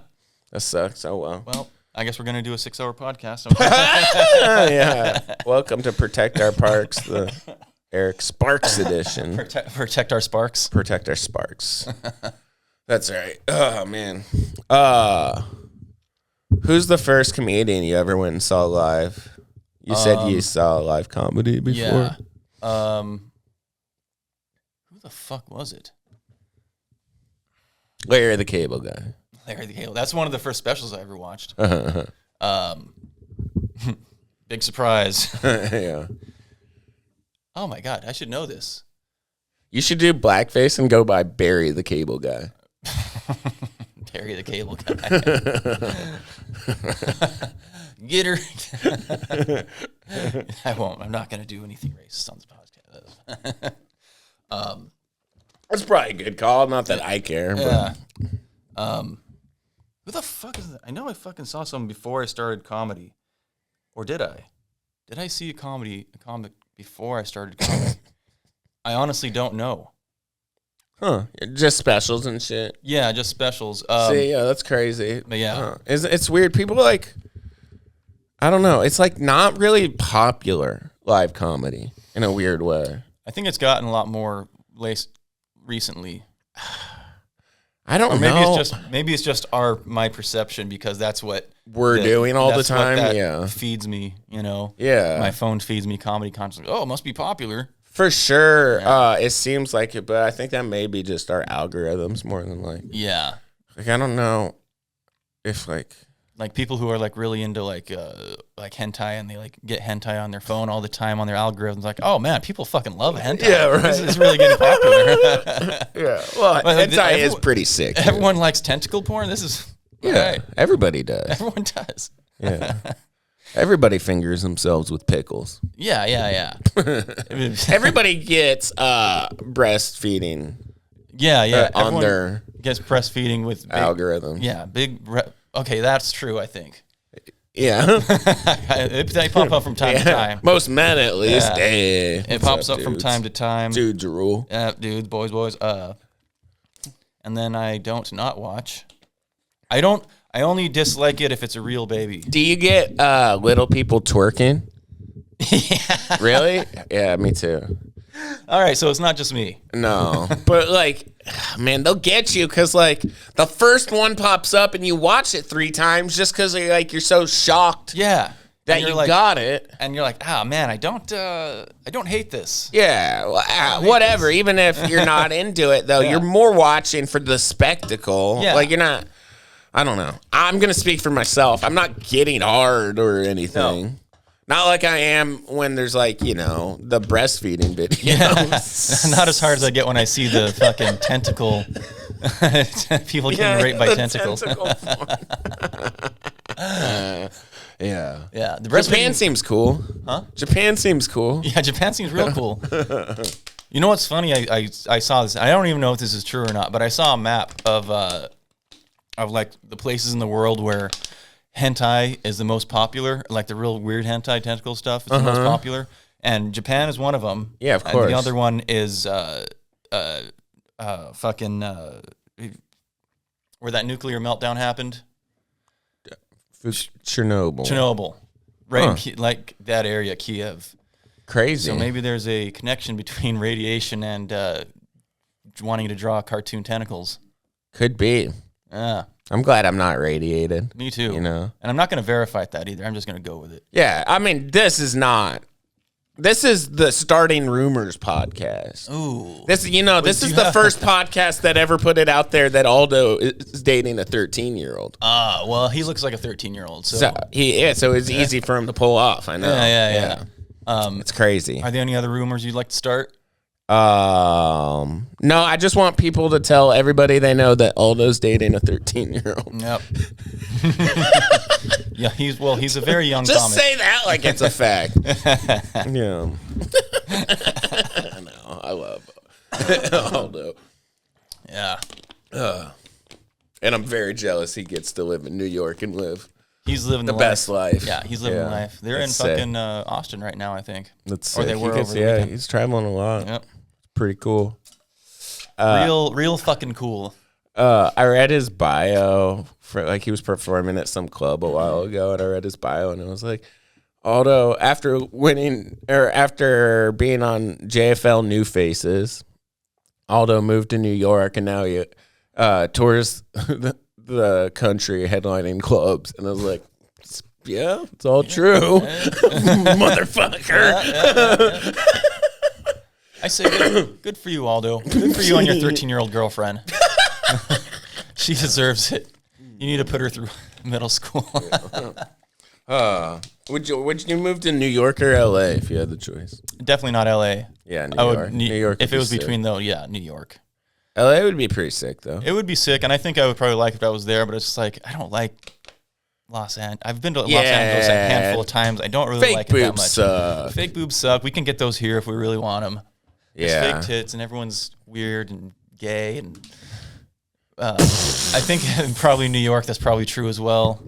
That sucks. Oh, well. Well, I guess we're going to do a 6-hour podcast. Yeah. Welcome to Protect Our Parks, the Eric Sparks edition. Protect our sparks. Protect our sparks. That's right. Oh, man. Who's the first comedian you ever went and saw live? You said you saw live comedy before. Yeah. Who the fuck was it? Larry the Cable Guy. Larry the Cable. That's one of the first specials I ever watched. Big surprise. Yeah. Oh my God, I should know this. You should do blackface and go by Barry the Cable Guy. Barry the Cable Guy. Get her. I won't. I'm not going to do anything racist on this podcast. That's probably a good call. Not that I care. Yeah. Who the fuck is that? I know I fucking saw someone before I started comedy. Or did I? Did I see a comic before I started comedy? I honestly don't know. Huh. Just specials and shit. Yeah, just specials. See, yeah, that's crazy. But yeah. Huh. It's weird. People like, I don't know. It's like not really popular live comedy in a weird way. I think it's gotten a lot more recently. I don't maybe know. Maybe it's just my perception because that's what we're doing all the time. That feeds me, Yeah. My phone feeds me comedy content. Oh, it must be popular. For sure. Yeah. It seems like it, but I think that may be just our algorithms more than yeah. Like I don't know if like people who are like really into like hentai and they like get hentai on their phone all the time on their algorithms. Like, oh man, people fucking love hentai. Yeah, right. This is really getting popular. Yeah. Well, hentai is pretty sick. Everyone likes tentacle porn. This is right. Everybody does. Everyone does. Yeah. Everybody fingers themselves with pickles. Yeah. Everybody gets breastfeeding. Yeah. On their gets breastfeeding with algorithm. Yeah, okay, that's true, I think. Yeah. They pop up from time to time. Most men, at least. Yeah. Hey, it pops up from time to time. Dudes rule. Yeah, dudes, boys. And then I don't not watch. I only dislike it if it's a real baby. Do you get little people twerking? Yeah. Really? Yeah, me too. All right, so it's not just me. No. But like, man, they'll get you because like the first one pops up and you watch it 3 times just because you're so shocked. Yeah. That you got it. And you're like, man, I don't hate this. Yeah, well, whatever. Even if you're not into it, though, you're more watching for the spectacle. Yeah. Like, you're not, I don't know. I'm going to speak for myself. I'm not getting hard or anything. No. Not like I am when there's like, the breastfeeding videos. Yeah. Not as hard as I get when I see the fucking tentacle. People getting raped by tentacles. Yeah. Yeah. Japan seems cool. Huh? Japan seems cool. Yeah, Japan seems real cool. You know what's funny? I saw this. I don't even know if this is true or not, but I saw a map of like the places in the world where hentai is the most popular, like the real weird hentai tentacle stuff is the most popular. And Japan is one of them. Yeah, of course. And the other one is fucking where that nuclear meltdown happened. Chernobyl, right? In like that area, Kiev. Crazy. So maybe there's a connection between radiation and wanting to draw cartoon tentacles. Could be. Yeah. I'm glad I'm not radiated. Me too. And I'm not going to verify that either. I'm just going to go with it. Yeah. I mean, this is the Starting Rumors podcast. Ooh. This is the first podcast that ever put it out there that Aldo is dating a 13-year-old. Well, he looks like a 13-year-old. So it's easy for him to pull off. I know. Yeah. It's crazy. Are there any other rumors you'd like to start? No, I just want people to tell everybody they know that Aldo's dating a 13-year-old. Yep. Yeah, he's a very young just comic. Say that like it's a fact. Yeah. No, I love Aldo. Yeah. And I'm very jealous he gets to live in New York and live. He's living the best life. Yeah, he's living the life. They're in fucking Austin right now, I think. That's sick. Or they were over the weekend. He's traveling a lot. Yep. Pretty cool. Real fucking cool. I read his bio for like he was performing at some club a while ago, and I read his bio, and it was like, Aldo, after winning or after being on JFL New Faces, Aldo moved to New York, and now he tours the country headlining clubs, and I was like, yeah, it's all true, motherfucker. I say good for you, Aldo. Good for you and your 13-year-old girlfriend. She deserves it. You need to put her through middle school. Would you move to New York or LA if you had the choice? Definitely not LA. Yeah, New York. New York. If it was between though, yeah, New York. LA would be pretty sick though. It would be sick, and I think I would probably like it if I was there. But it's just like I don't like Los Angeles. I've been to Los Angeles a handful of times. I don't really like it that much. Fake boobs suck. We can get those here if we really want them. There's fake tits, and everyone's weird and gay, and I think probably New York. That's probably true as well.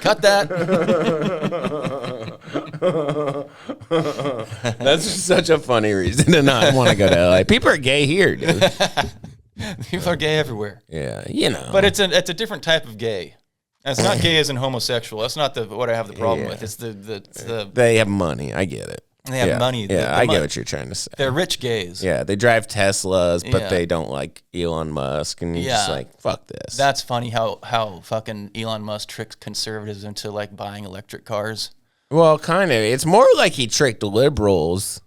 Cut that. That's such a funny reason to not want to go to LA. People are gay here, dude. People are gay everywhere. Yeah, you know. But it's a different type of gay. And it's not gay as in homosexual. That's not what I have the problem with. It's the they have money. I get it. They have money. Yeah, I get what you're trying to say. They're rich gays. Yeah, they drive Teslas, but they don't like Elon Musk, and you're just like, fuck this. That's funny how fucking Elon Musk tricks conservatives into like buying electric cars. Well, kind of. It's more like he tricked liberals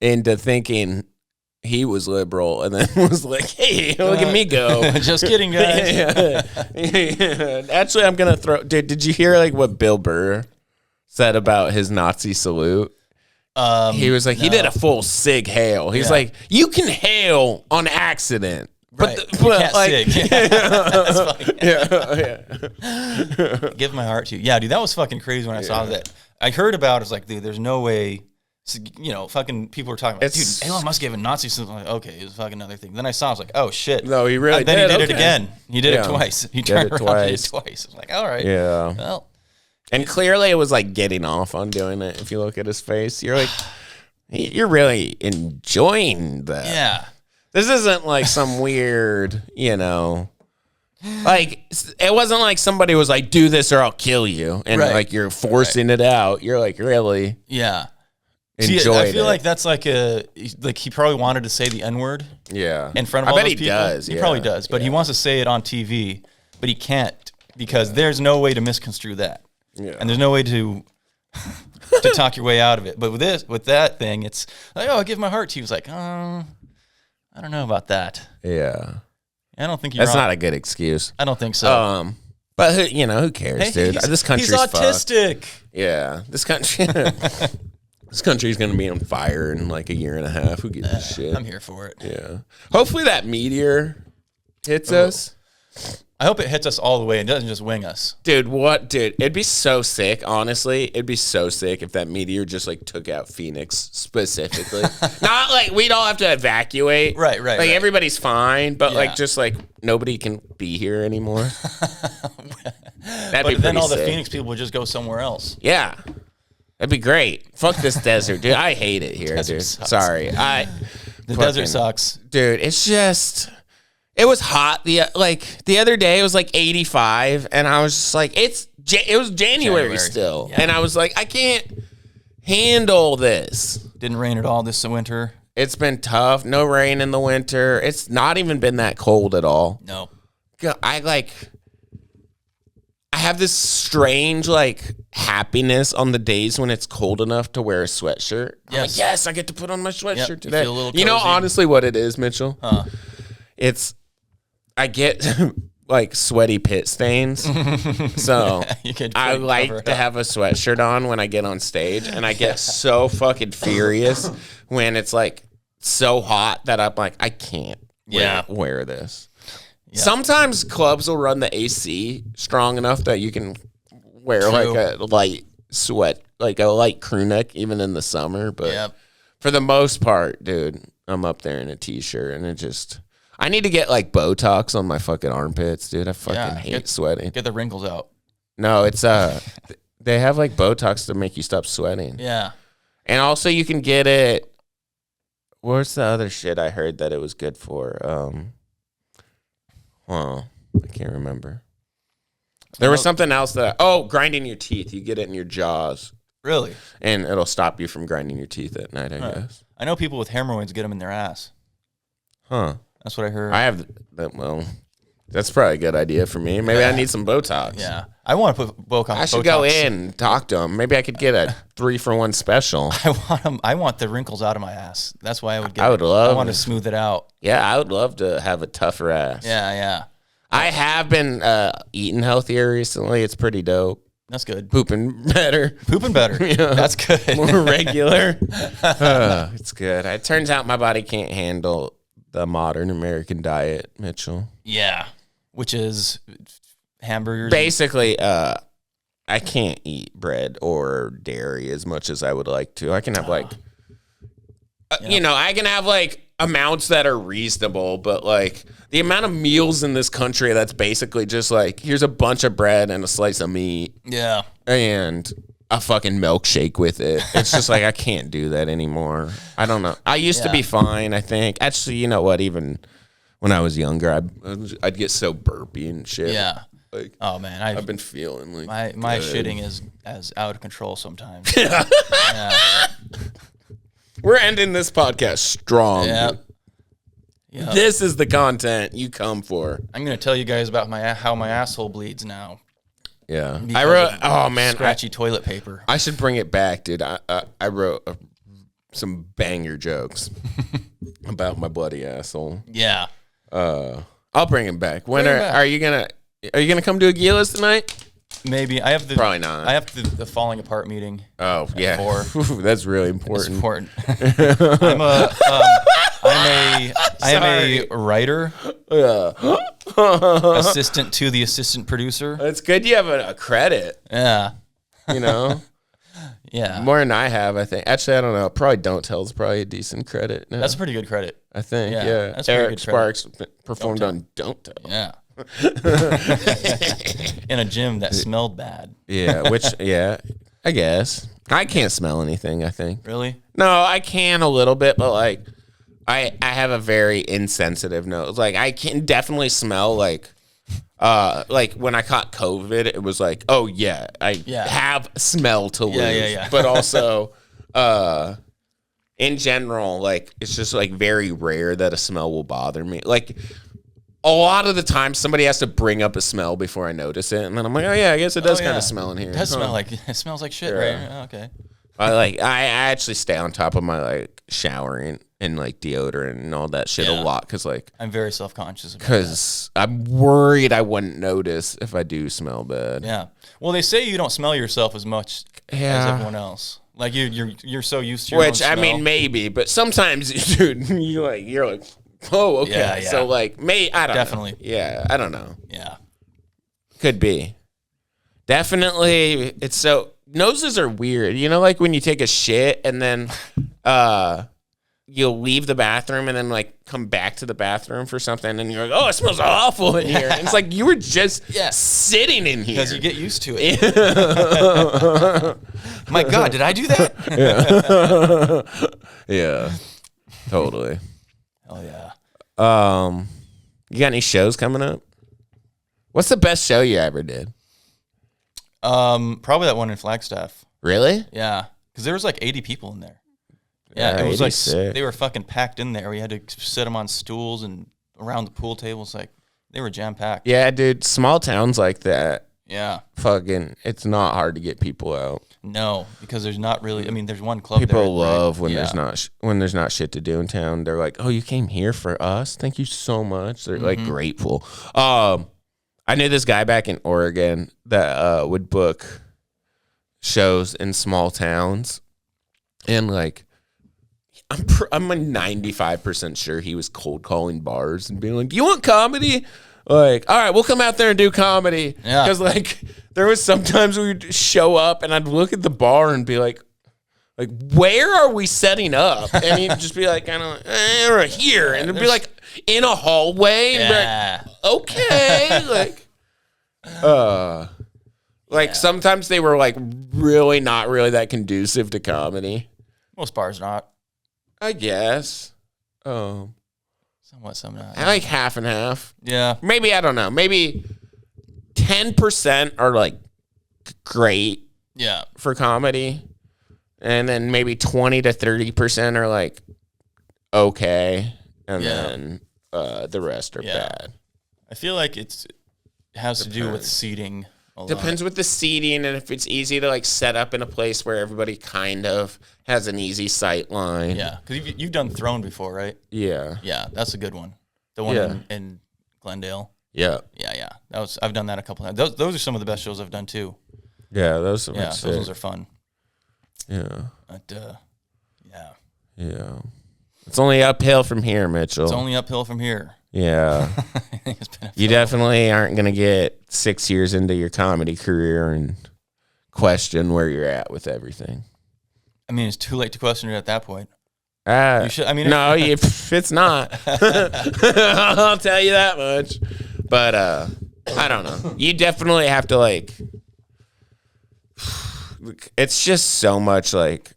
into thinking he was liberal, and then was like, hey, look at me go. Just kidding, guys. Actually, I'm going to throw... Dude, did you hear like what Bill Burr said about his Nazi salute? He was like, he did a full sig hail. He's like, you can hail on accident. Right. But like, sig. That's funny. Yeah. Give my heart to you. Yeah, dude, that was fucking crazy when I saw that. I heard about it. It's like, dude, there's no way... You know, fucking people were talking about, dude, Elon Musk gave a Nazi salute. I'm like, okay, it was fucking another thing. Then I saw, I was like, oh shit. No, he really then did. He did it again. He did it twice. He turned around and did it twice. I was like, all right. Yeah. Well. And clearly it was like getting off on doing it. If you look at his face, you're like, you're really enjoying that. Yeah. This isn't like some weird, you know, like it wasn't like somebody was like, do this or I'll kill you. And like you're forcing it out. You're like, really? Yeah. See, I feel like that's like he probably wanted to say the N-word. Yeah. In front of all those people. Does. He probably does, but he wants to say it on TV, but he can't because there's no way to misconstrue that. Yeah. And there's no way to talk your way out of it. But with that thing, it's like, oh, I give my heart to you. He was like, I don't know about that. Yeah. I don't think you're That's not a good excuse. I don't think so. But who cares, dude? This country's he's autistic. Fucked. Yeah. This country... This country's going to be on fire in like a year and a half. Who gives a shit? I'm here for it. Yeah. Hopefully that meteor hits us. I hope it hits us all the way and doesn't just wing us. Dude, what? Dude, it'd be so sick, honestly. It'd be so sick if that meteor just like took out Phoenix specifically. Not like we'd all have to evacuate. Right. Like everybody's fine, but like just like nobody can be here anymore. But then all the Phoenix people would just go somewhere else. Yeah. That'd be great. Fuck this desert, dude. I hate it here, dude. Sucks. Sorry. The desert sucks. Dude, it's just... It was hot. The other day, it was like 85, and I was just like, it was January still. Yeah. And I was like, I can't handle this. Didn't rain at all this winter. It's been tough. No rain in the winter. It's not even been that cold at all. No. I have this strange like happiness on the days when it's cold enough to wear a sweatshirt. Yes, like, yes, I get to put on my sweatshirt today. You feel a little cozy. You know, honestly, what it is, Mitchell? Huh. I get like sweaty pit stains, so I like to have a sweatshirt on when I get on stage, and I get so fucking furious when it's like so hot that I'm like, I can't wear this. Yeah. Sometimes clubs will run the AC strong enough that you can wear like a light sweat, like a light crew neck, even in the summer. But for the most part, dude, I'm up there in a t-shirt, and I need to get like Botox on my fucking armpits, dude. I fucking hate sweating. Get the wrinkles out. No, it's they have like Botox to make you stop sweating. Yeah, and also you can get it What's the other shit I heard that it was good for? I can't remember. There was something else grinding your teeth. You get it in your jaws. Really? And it'll stop you from grinding your teeth at night, I guess. I know people with hemorrhoids get them in their ass. Huh. That's what I heard. I have that. Well, that's probably a good idea for me. Maybe I need some Botox. Yeah. I want to put Botox. I should go in and talk to them. Maybe I could get a 3-for-1 special. I want the wrinkles out of my ass. That's why I would get I want to smooth it out. Yeah, I would love to have a tougher ass. Yeah. I have been eating healthier recently. It's pretty dope. That's good. Pooping better. Yeah. That's good. More regular. It's good. It turns out my body can't handle the modern American diet, Mitchell. Yeah. Which is hamburgers. Basically, I can't eat bread or dairy as much as I would like to. I can have I can have amounts that are reasonable, but the amount of meals in this country that's basically just here's a bunch of bread and a slice of meat. Yeah. And a fucking milkshake with it. It's just I can't do that anymore. I don't know. I used to be fine, I think. Actually, you know what? Even when I was younger, I'd get so burpy and shit. Yeah. Oh man, I've been feeling my shitting is as out of control sometimes. Yeah. We're ending this podcast strong. Yeah. This is the content you come for. I'm gonna tell you guys about how my asshole bleeds now. Yeah, I wrote. Scratchy toilet paper. I should bring it back, dude. I wrote some banger jokes about my bloody asshole. Yeah. I'll bring him back. Are you gonna come to Aguila's tonight? Maybe. I have probably not. I have the falling apart meeting. Oh yeah, that's really important. It's important. I am a writer. Yeah. Assistant to the assistant producer. It's good you have a credit. Yeah. You know. Yeah. More than I have, I think. Actually, I don't know. Probably Don't Tell is probably a decent credit. No. That's a pretty good credit. I think. Yeah. Yeah. That's Eric Sparks performed on Don't Tell. Yeah. In a gym that smelled bad. Yeah, I guess. I can't smell anything, I think. Really? No, I can a little bit, but I have a very insensitive nose. I can definitely smell when I caught COVID, it was oh yeah, I have smell to lose. Yeah. But also in general, it's just very rare that a smell will bother me. A lot of the time, somebody has to bring up a smell before I notice it, and then I'm like, oh yeah, I guess it does kind of smell in here. It does smell it smells like shit, right? Oh, okay. I actually stay on top of my showering and deodorant and all that shit a lot because I'm very self-conscious because I'm worried I wouldn't notice if I do smell bad. Yeah. Well, they say you don't smell yourself as much as everyone else. You're so used to your own smell. I mean, maybe, but sometimes, dude, you're like. Oh, okay. Yeah. So, I don't Definitely. know. Yeah, I don't know. Yeah. Could be. Definitely. It's so... Noses are weird. You know, when you take a shit and then you'll leave the bathroom and then, come back to the bathroom for something and you're like, oh, it smells awful in here. And it's you were just sitting in here. Because you get used to it. My God, did I do that? Yeah. Totally. Oh yeah. You got any shows coming up? What's the best show you ever did? Probably that one in Flagstaff. Really? Yeah, because there was 80 people in there. Yeah, it was sick. They were fucking packed in there. We had to sit them on stools and around the pool tables. They were jam packed. Yeah, dude. Small towns like that. Yeah. Fucking, it's not hard to get people out. No, because there's not really. I mean, there's one club. People love when there's not shit to do in town. They're like, "Oh, you came here for us? Thank you so much." They're grateful. I knew this guy back in Oregon that would book shows in small towns, and I'm 95% sure he was cold calling bars and being like, "Do you want comedy?" All right, we'll come out there and do comedy. Yeah. Because, there was sometimes we would show up and I'd look at the bar and be like, where are we setting up? And he'd just be kind of here. And it'd be in a hallway. And okay. Sometimes they were, really not really that conducive to comedy. Most bars not. I guess. Somewhat, some not. I like half and half. Yeah. Maybe, I don't know. Maybe 10% are like great Yeah. for comedy. And then maybe 20 to 30% are like okay. And then the rest are bad. I feel like it has to do with seating a lot. Depends with the seating and if it's easy to like set up in a place where everybody kind of has an easy sight line. Yeah, because you've done Throne before, right? Yeah. Yeah, that's a good one. The one in Glendale. Yeah. Yeah. I've done that a couple times. Those are some of the best shows I've done too. Yeah, those ones are fun. Yeah. But yeah. It's only uphill from here, Mitchell. It's only uphill from here. Yeah. You definitely aren't going to get 6 years into your comedy career and question where you're at with everything. I mean, it's too late to question it at that point. You should, no, it's not. I'll tell you that much. But I don't know. You definitely have to like. It's just so much like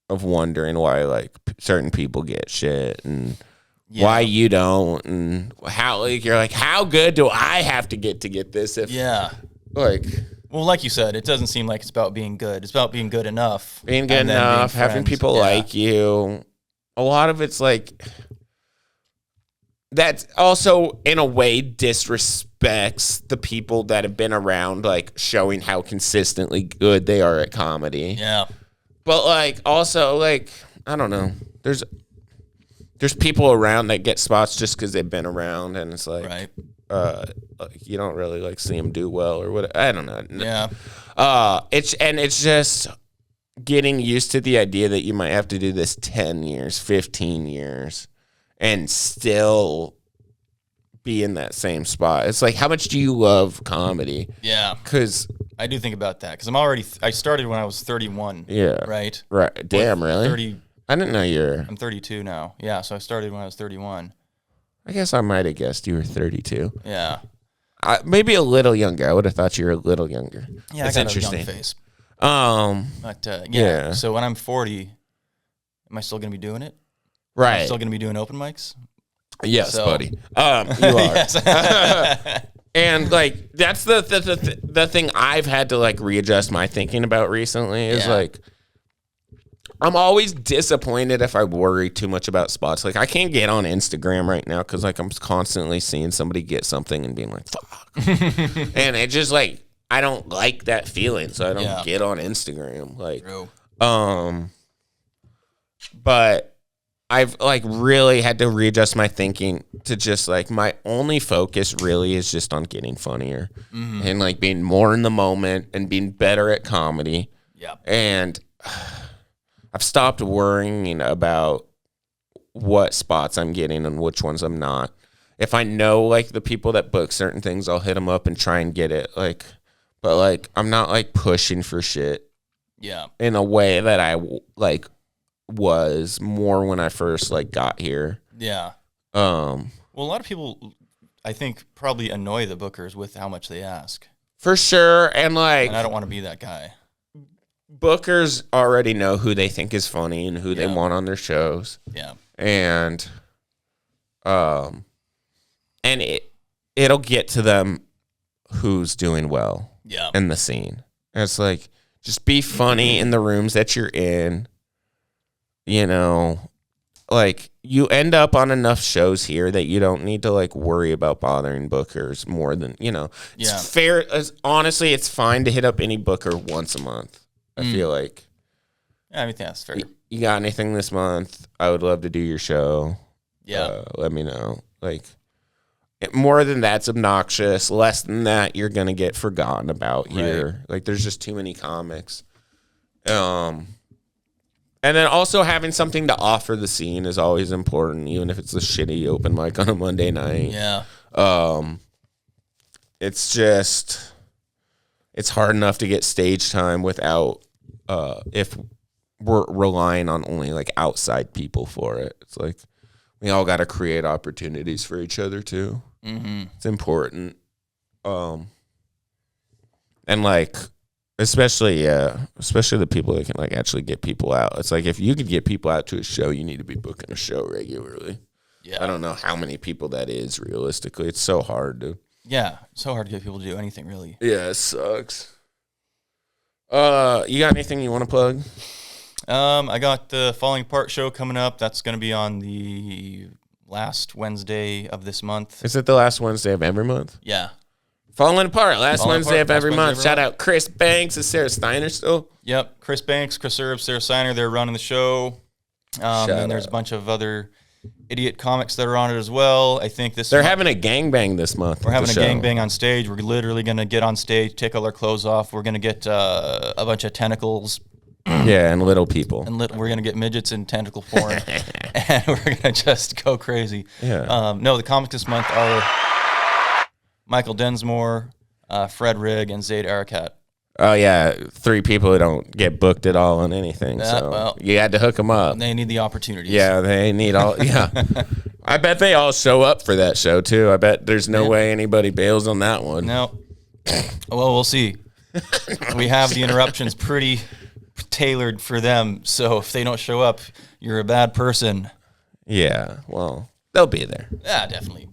of wondering why like certain people get shit and why you don't, and how like you're like, how good do I have to get this? If like. Well, like you said, it doesn't seem like it's about being good. It's about being good enough. Being good enough, having people like you. A lot of it's like, that also in a way disrespects the people that have been around, like showing how consistently good they are at comedy. Yeah. But like also like, I don't know. There's people around that get spots just because they've been around, and it's like, right. You don't really like see them do well or what. I don't know. Yeah. It's just getting used to the idea that you might have to do this 10 years, 15 years, and still be in that same spot. It's like, how much do you love comedy? Yeah. Because I do think about that because I started when I was 31. Yeah. Right. Right. Damn, really? 30. I didn't know I'm 32 now. Yeah. So I started when I was 31. I guess I might have guessed you were 32. Yeah. Maybe a little younger. I would have thought you were a little younger. Yeah, that's I got interesting. a young face. But yeah. So when I'm 40, am I still going to be doing it? Right. Am I still going to be doing open mics? Yes, buddy. You are. And like that's the thing I've had to like readjust my thinking about recently is like, I'm always disappointed if I worry too much about spots. Like, I can't get on Instagram right now because, like, I'm constantly seeing somebody get something and being like, fuck. And it just, like, I don't like that feeling, so I don't get on Instagram. Like, but I've, like, really had to readjust my thinking to just, like, my only focus really is just on getting funnier and, like, being more in the moment and being better at comedy. Yeah. And I've stopped worrying about what spots I'm getting and which ones I'm not. If I know, like, the people that book certain things, I'll hit them up and try and get it. Like, but, like, I'm not, like, pushing for shit. Yeah. In a way that I, like, was more when I first, like, got here. Yeah. Well, a lot of people, I think, probably annoy the bookers with how much they ask. For sure. And, like, and I don't want to be that guy. Bookers already know who they think is funny and who they want on their shows. Yeah. And it'll get to them who's doing well in the scene. And it's like, just be funny in the rooms that you're in. You know, like, you end up on enough shows here that you don't need to, like, worry about bothering bookers more than, you know. It's fair. Honestly, it's fine to hit up any booker once a month. I feel like. Yeah, I think that's fair. You got anything this month? I would love to do your show. Yeah. Let me know. Like, more than that's obnoxious. Less than that, you're going to get forgotten about here. Like, there's just too many comics. And then also having something to offer the scene is always important, even if it's a shitty open mic on a Monday night. Yeah. It's just, it's hard enough to get stage time without, if we're relying on only like outside people for it. It's like, we all got to create opportunities for each other too. Mm-hmm. It's important. And like, Especially the people that can like actually get people out. It's like if you could get people out to a show, you need to be booking a show regularly. Yeah. I don't know how many people that is realistically. It's so hard to. Yeah, so hard to get people to do anything really. Yeah, it sucks. You got anything you want to plug? I got the Falling Apart show coming up. That's going to be on the last Wednesday of this month. Is it the last Wednesday of every month? Yeah. Falling Apart, last Wednesday of every month. Shout out Chris Banks. Is Sarah Steiner still? Yep. Chris Banks, Chris Erb, Sarah Steiner. They're running the show. And there's a bunch of other idiot comics that are on it as well. I think they're having a gangbang this month. We're having a gangbang on stage. We're literally going to get on stage, take all our clothes off. We're going to get a bunch of tentacles. Yeah, and little people. And we're going to get midgets in tentacle porn. And we're going to just go crazy. Yeah. No, the comics this month are Michael Densmore, Fred Rigg, and Zayd Arakat. Oh, yeah. 3 people who don't get booked at all on anything. So well, you had to hook them up. They need the opportunities. Yeah, they need all. Yeah. I bet they all show up for that show, too. I bet there's no way anybody bails on that one. No. Well, we'll see. We have the interruptions pretty tailored for them. So if they don't show up, you're a bad person. Yeah. Well, they'll be there. Yeah, definitely.